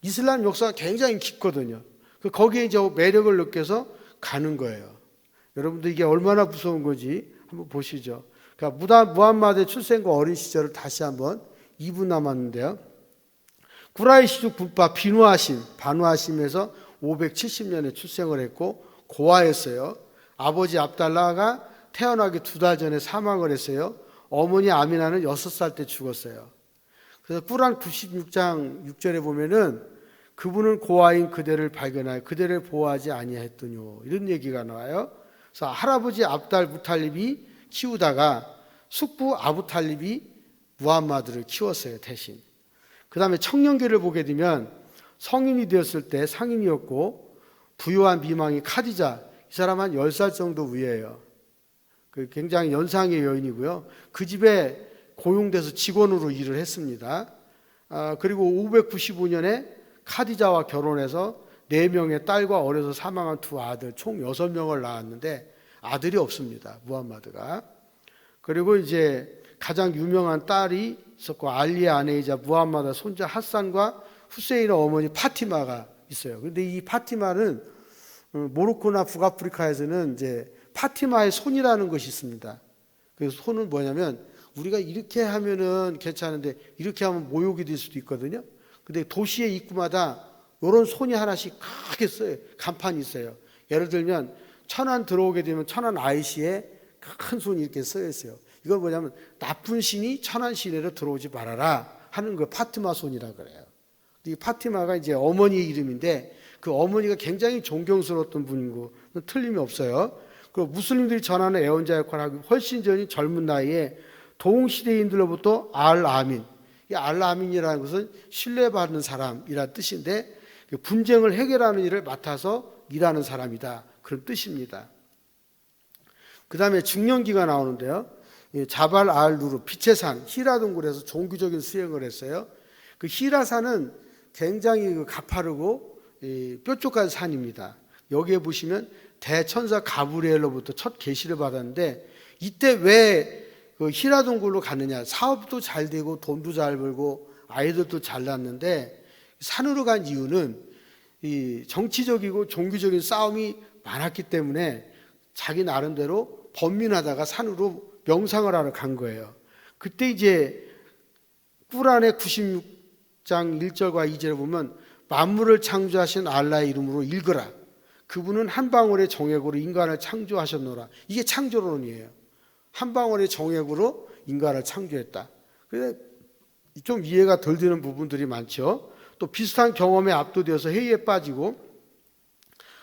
이슬람 역사가 굉장히 깊거든요. 거기에 이제 매력을 느껴서 가는 거예요. 여러분들 이게 얼마나 무서운 건지 한번 보시죠. 그러니까 무함마드의 출생과 어린 시절을 다시 한번 2분 남았는데요. 구라이시족 분파 바누하심에서 570년에 출생을 했고 고아였어요. 아버지 압달라가 태어나기 2달 전에 사망을 했어요. 어머니 아미나는 6살 때 죽었어요. 그래서 꾸란 96장 6절에 보면은 그분은 고아인 그대를 발견하여 그대를 보호하지 아니하였더뇨, 이런 얘기가 나와요. 그래서 할아버지 압달 무탈립이 키우다가 숙부 아부탈립이 무함마드를 키웠어요, 대신. 그 다음에 청년기를 보게 되면 성인이 되었을 때 상인이었고 부유한 미망이 카디자, 이 사람 한 10살 정도 위에요. 굉장히 연상의 여인이고요. 그 집에 고용돼서 직원으로 일을 했습니다. 그리고 595년에 카디자와 결혼해서 4명의 딸과 어려서 사망한 2 아들 총 6명을 낳았는데 아들이 없습니다. 무함마드가. 그리고 이제 가장 유명한 딸이 있었고 알리의 아내이자 무함마드 손자 하산과 후세인의 어머니 파티마가 있어요. 그런데 이 파티마는 모로코나 북아프리카에서는 이제 파티마의 손이라는 것이 있습니다. 그 손은 뭐냐면 우리가 이렇게 하면은 괜찮은데 이렇게 하면 모욕이 될 수도 있거든요. 근데 도시의 입구마다 이런 손이 하나씩 크게 써요. 간판이 있어요. 예를 들면 천안 들어오게 되면 천안 IC에 큰 손이 이렇게 써 있어요. 이건 뭐냐면 나쁜 신이 천안 시내로 들어오지 말아라 하는 거 파티마 손이라 그래요. 이 파티마가 이제 어머니의 이름인데 그 어머니가 굉장히 존경스러웠던 분인 거 틀림이 없어요. 그리고 무슬림들이 전하는 애원자 역할을 하고 훨씬 전인 젊은 나이에 동시대인들로부터 알-아민, 이 알-아민이라는 것은 신뢰받는 사람이라는 뜻인데 분쟁을 해결하는 일을 맡아서 일하는 사람이다 그런 뜻입니다. 그 다음에 중년기가 나오는데요. 자발 알-누르, 빛의 산, 히라 동굴에서 종교적인 수행을 했어요. 그 히라산은 굉장히 가파르고 뾰족한 산입니다. 여기에 보시면 대천사 가브리엘로부터 첫 계시를 받았는데 이때 왜 그 히라 동굴로 가느냐? 사업도 잘 되고 돈도 잘 벌고 아이들도 잘 낳는데 산으로 간 이유는 이 정치적이고 종교적인 싸움이 많았기 때문에 자기 나름대로 번민하다가 산으로 명상을 하러 간 거예요. 그때 이제 꾸란의 96장 1절과 2절에 보면 만물을 창조하신 알라의 이름으로 읽으라. 그분은 한 방울의 정액으로 인간을 창조하셨노라. 이게 창조론이에요. 한 방울의 정액으로 인간을 창조했다. 그런데 좀 이해가 덜 되는 부분들이 많죠. 또 비슷한 경험에 압도되어서 회의에 빠지고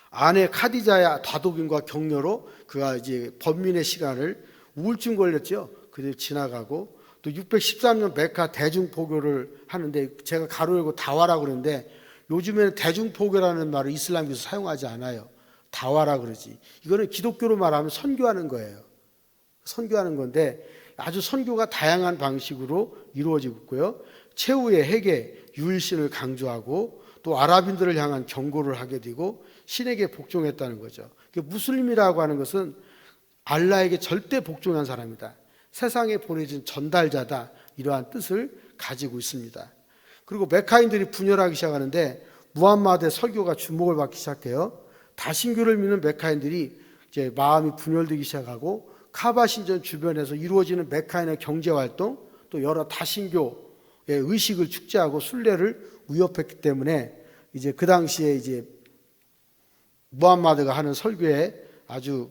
아내 카디자의 다독임과 격려로 그가 이제 번민의 시간을 우울증 걸렸죠. 그대로 지나가고 또 613년 메카 대중포교를 하는데 제가 가로 열고 다와라 그러는데 요즘에는 대중포교라는 말을 이슬람에서 사용하지 않아요. 다와라 그러지. 이거는 기독교로 말하면 선교하는 거예요. 선교하는 건데 아주 선교가 다양한 방식으로 이루어지고 있고요. 최후의 회개, 유일신을 강조하고 또 아랍인들을 향한 경고를 하게 되고 신에게 복종했다는 거죠. 무슬림이라고 하는 것은 알라에게 절대 복종한 사람이다. 세상에 보내진 전달자다. 이러한 뜻을 가지고 있습니다. 그리고 메카인들이 분열하기 시작하는데 무함마드의 설교가 주목을 받기 시작해요. 다신교를 믿는 메카인들이 이제 마음이 분열되기 시작하고 카바 신전 주변에서 이루어지는 메카인의 경제활동 또 여러 다신교의 의식을 축제하고 순례를 위협했기 때문에 이제 그 당시에 이제 무함마드가 하는 설교에 아주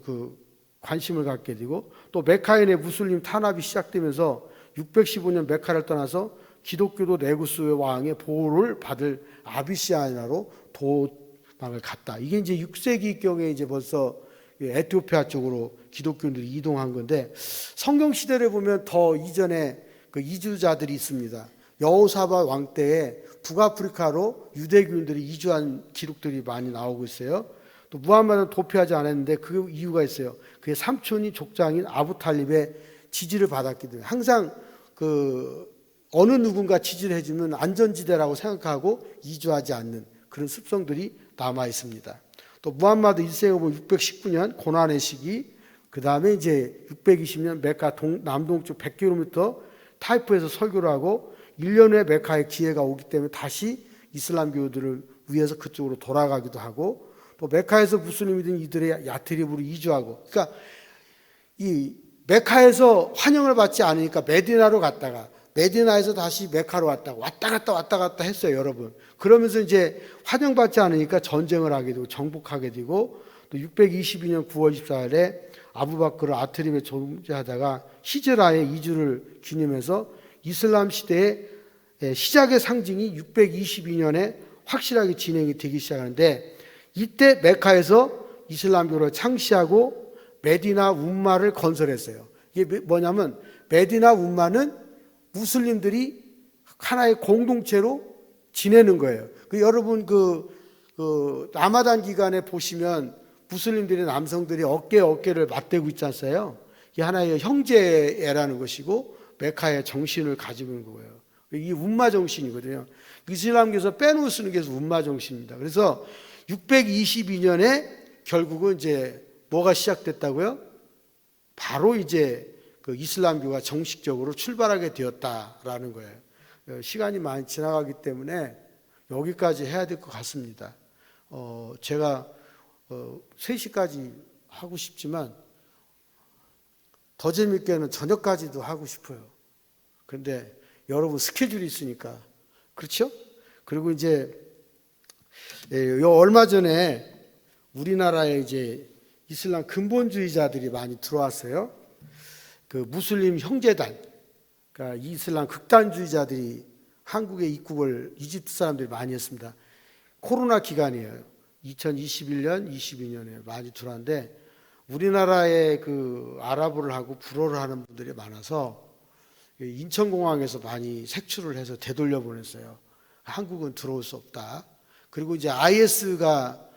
관심을 갖게 되고 또 메카인의 무슬림 탄압이 시작되면서 615년 메카를 떠나서 기독교도 네구스의 왕의 보호를 받을 아비시아나로 도망을 갔다. 이게 이제 6세기경에 이제 벌써 에티오피아 쪽으로 기독교인들이 이동한 건데 성경 시대를 보면 더 이전에 그 이주자들이 있습니다. 여호사밧 왕 때에 북아프리카로 유대교인들이 이주한 기록들이 많이 나오고 있어요. 또 무함마드는 도피하지 않았는데 그 이유가 있어요. 그의 삼촌이 족장인 아부탈립의 지지를 받았기 때문에 항상 어느 누군가 지지를 해주면 안전지대라고 생각하고 이주하지 않는 그런 습성들이 남아 있습니다. 또 무함마드 1세에 보면 619년 고난의 시기, 그 다음에 이제 620년 메카 남동쪽 100km 타이프에서 설교를 하고 1년 후에 메카에 기회가 오기 때문에 다시 이슬람교들을 위해서 그쪽으로 돌아가기도 하고 또 메카에서 무슬림이든 이들의 야트립으로 이주하고 그러니까 이 메카에서 환영을 받지 않으니까 메디나로 갔다가 메디나에서 다시 메카로 왔다 갔다 했어요, 여러분. 그러면서 이제 환영받지 않으니까 전쟁을 하게 되고 정복하게 되고 또 622년 9월 14일에 아부바크르 아트립에 존재하다가 히즈라의 이주를 기념해서 이슬람 시대의 시작의 상징이 622년에 확실하게 진행이 되기 시작하는데 이때 메카에서 이슬람교를 창시하고 메디나 움마를 건설했어요. 이게 뭐냐면 메디나 움마는 무슬림들이 하나의 공동체로 지내는 거예요. 여러분 라마단 기간에 보시면 무슬림들이 남성들이 어깨를 맞대고 있지 않어요? 이 하나의 형제애라는 것이고 메카의 정신을 가지고 있는 거예요. 이게 운마 정신이거든요. 이슬람교에서 빼놓을 수 있는 게 운마 정신입니다. 그래서 622년에 결국은 이제 뭐가 시작됐다고요? 바로 이제 그 이슬람교가 정식적으로 출발하게 되었다라는 거예요. 시간이 많이 지나가기 때문에 여기까지 해야 될 것 같습니다. 제가 3시까지 하고 싶지만 더 재밌게는 저녁까지도 하고 싶어요. 그런데 여러분 스케줄이 있으니까 그렇죠? 그리고 이제 얼마 전에 우리나라에 이제 이슬람 근본주의자들이 많이 들어왔어요. 그 무슬림 형제단, 그러니까 이슬람 극단주의자들이 한국에 입국을 이집트 사람들이 많이 했습니다. 코로나 기간이에요. 2021년, 22년에 많이 들어왔는데 우리나라에 그 아랍어를 하고 불어를 하는 분들이 많아서 인천공항에서 많이 색출을 해서 되돌려 보냈어요. 한국은 들어올 수 없다. 그리고 이제 IS가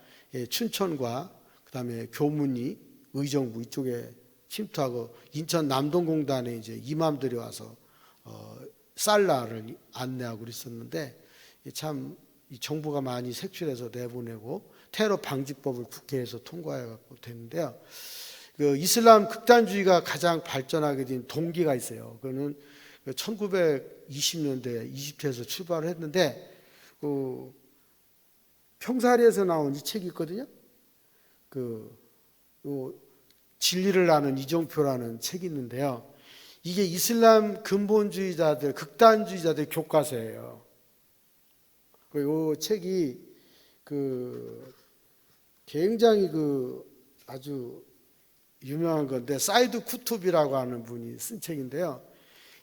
춘천과 그다음에 교문이 의정부 이쪽에 침투하고 인천 남동공단에 이제 이맘들이 와서 살라를 안내하고 그랬었는데 참 이 정부가 많이 색출해서 내보내고 테러 방지법을 국회에서 통과해갖고 됐는데요. 그 이슬람 극단주의가 가장 발전하게 된 동기가 있어요. 그거는 1920년대 이집트에서 출발을 했는데 그 평사리에서 나온 이 책이 있거든요. 진리를 아는 이종표라는 책이 있는데요. 이게 이슬람 근본주의자들, 극단주의자들 교과서예요. 그리고 책이 굉장히 아주 유명한 건데 사이드 쿠투비라고 하는 분이 쓴 책인데요.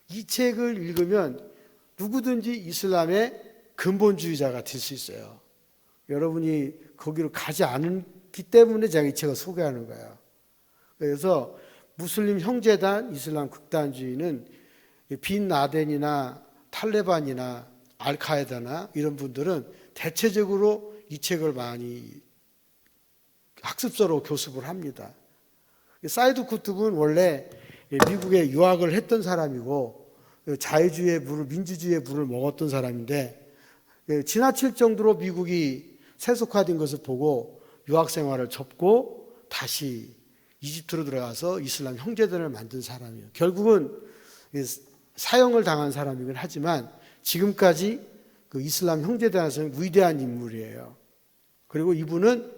이 책을 읽으면 누구든지 이슬람의 근본주의자가 될 수 있어요. 여러분이 거기로 가지 않기 때문에 제가 이 책을 소개하는 거예요. 그래서 무슬림 형제단, 이슬람 극단주의는 빈 라덴이나 탈레반이나 알카에다나 이런 분들은 대체적으로 이 책을 많이 학습서로 교습을 합니다. 사이드 쿠투브는 원래 미국에 유학을 했던 사람이고 자유주의의 물을, 민주주의의 물을 먹었던 사람인데 지나칠 정도로 미국이 세속화된 것을 보고 유학 생활을 접고 다시 이집트로 들어가서 이슬람 형제단을 만든 사람이에요. 결국은 사형을 당한 사람이긴 하지만 지금까지 그 이슬람 형제단에서는 위대한 인물이에요. 그리고 이분은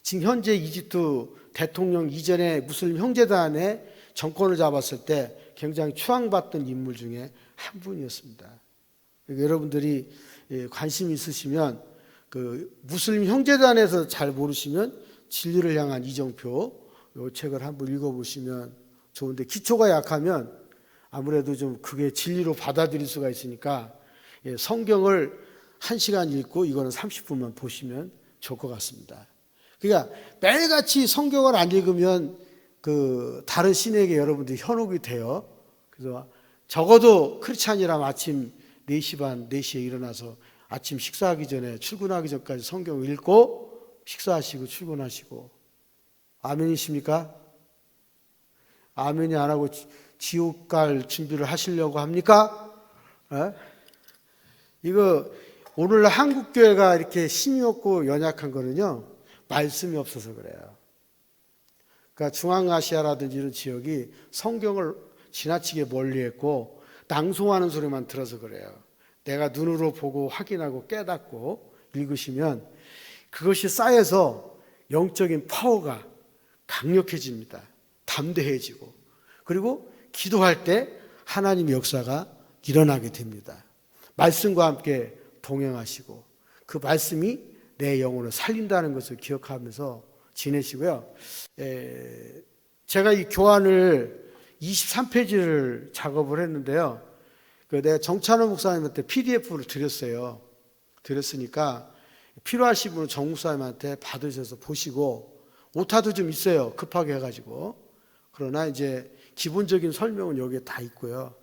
지금 현재 이집트 대통령 이전에 무슬림 형제단의 정권을 잡았을 때 굉장히 추앙받던 인물 중에 한 분이었습니다. 여러분들이 관심 있으시면 그 무슬림 형제단에서 잘 모르시면 진리를 향한 이정표 이 책을 한번 읽어보시면 좋은데 기초가 약하면 아무래도 좀 그게 진리로 받아들일 수가 있으니까 성경을 1시간 읽고 이거는 30분만 보시면 좋을 것 같습니다. 그러니까 매일같이 성경을 안 읽으면 그 다른 신에게 여러분들이 현혹이 돼요. 그래서 적어도 크리스찬이라면 아침 4시 반, 4시에 일어나서 아침 식사하기 전에 출근하기 전까지 성경을 읽고 식사하시고 출근하시고 아멘이십니까? 아멘이 안 하고 지옥 갈 준비를 하시려고 합니까? 이거 오늘날 한국교회가 이렇게 힘이 없고 연약한 거는요 말씀이 없어서 그래요. 그러니까 중앙아시아라든지 이런 지역이 성경을 지나치게 멀리했고 낭송하는 소리만 들어서 그래요. 내가 눈으로 보고 확인하고 깨닫고 읽으시면 그것이 쌓여서 영적인 파워가 강력해집니다. 담대해지고 그리고 기도할 때 하나님의 역사가 일어나게 됩니다. 말씀과 함께 동행하시고 그 말씀이 내 영혼을 살린다는 것을 기억하면서 지내시고요. 제가 이 교환을 23페이지를 작업을 했는데요. 내가 정찬호 목사님한테 PDF를 드렸어요. 드렸으니까 필요하신 분은 정 목사님한테 받으셔서 보시고 오타도 좀 있어요. 급하게 해가지고. 그러나 이제 기본적인 설명은 여기에 다 있고요.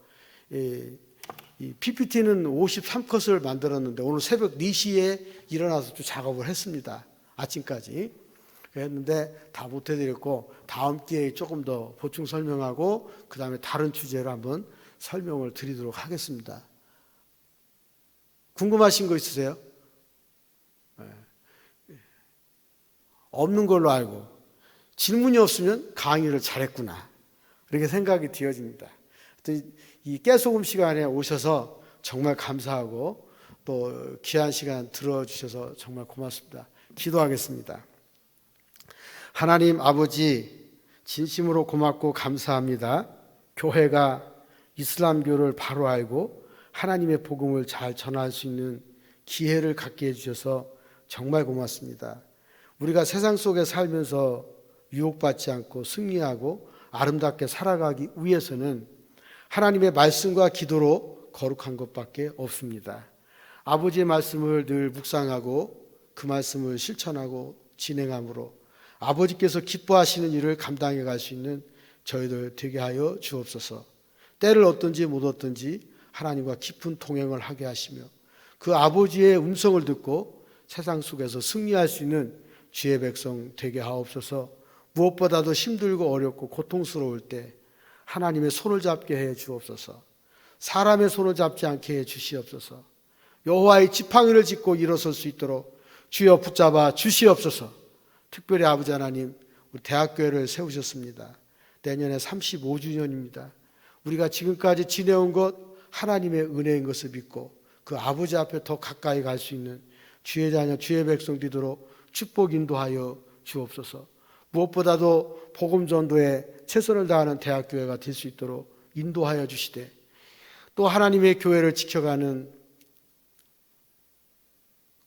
이 PPT는 53컷을 만들었는데 오늘 새벽 4시에 일어나서 또 작업을 했습니다. 아침까지. 했는데 다 못 해드렸고, 다음 기회에 조금 더 보충 설명하고 그 다음에 다른 주제로 한번 설명을 드리도록 하겠습니다. 궁금하신 거 있으세요? 없는 걸로 알고, 질문이 없으면 강의를 잘했구나, 이렇게 생각이 되어집니다. 이 깨소금 시간에 오셔서 정말 감사하고 또 귀한 시간 들어주셔서 정말 고맙습니다. 기도하겠습니다. 하나님 아버지, 진심으로 고맙고 감사합니다. 교회가 이슬람교를 바로 알고 하나님의 복음을 잘 전할 수 있는 기회를 갖게 해주셔서 정말 고맙습니다. 우리가 세상 속에 살면서 유혹받지 않고 승리하고 아름답게 살아가기 위해서는 하나님의 말씀과 기도로 거룩한 것밖에 없습니다. 아버지의 말씀을 늘 묵상하고 그 말씀을 실천하고 진행함으로 아버지께서 기뻐하시는 일을 감당해 갈 수 있는 저희들 되게 하여 주옵소서. 때를 얻든지 못 얻든지 하나님과 깊은 동행을 하게 하시며 그 아버지의 음성을 듣고 세상 속에서 승리할 수 있는 주의 백성 되게 하옵소서. 무엇보다도 힘들고 어렵고 고통스러울 때 하나님의 손을 잡게 해 주옵소서. 사람의 손을 잡지 않게 해 주시옵소서. 여호와의 지팡이를 짚고 일어설 수 있도록 주여 붙잡아 주시옵소서. 특별히 아버지 하나님, 우리 대학교회를 세우셨습니다. 내년에 35주년입니다. 우리가 지금까지 지내온 것 하나님의 은혜인 것을 믿고 그 아버지 앞에 더 가까이 갈 수 있는 주의 자녀, 주의 백성 되도록 축복 인도하여 주옵소서. 무엇보다도 복음 전도에 최선을 다하는 대학교회가 될 수 있도록 인도하여 주시되, 또 하나님의 교회를 지켜가는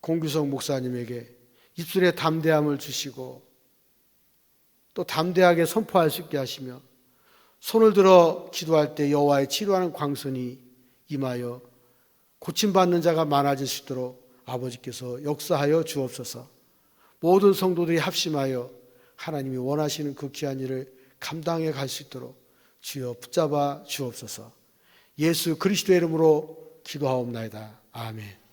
공규성 목사님에게 입술에 담대함을 주시고 또 담대하게 선포할 수 있게 하시며 손을 들어 기도할 때 여호와의 치료하는 광선이 임하여 고침받는 자가 많아질 수 있도록 아버지께서 역사하여 주옵소서. 모든 성도들이 합심하여 하나님이 원하시는 그 귀한 일을 감당해 갈 수 있도록 주여 붙잡아 주옵소서. 예수 그리스도의 이름으로 기도하옵나이다. 아멘.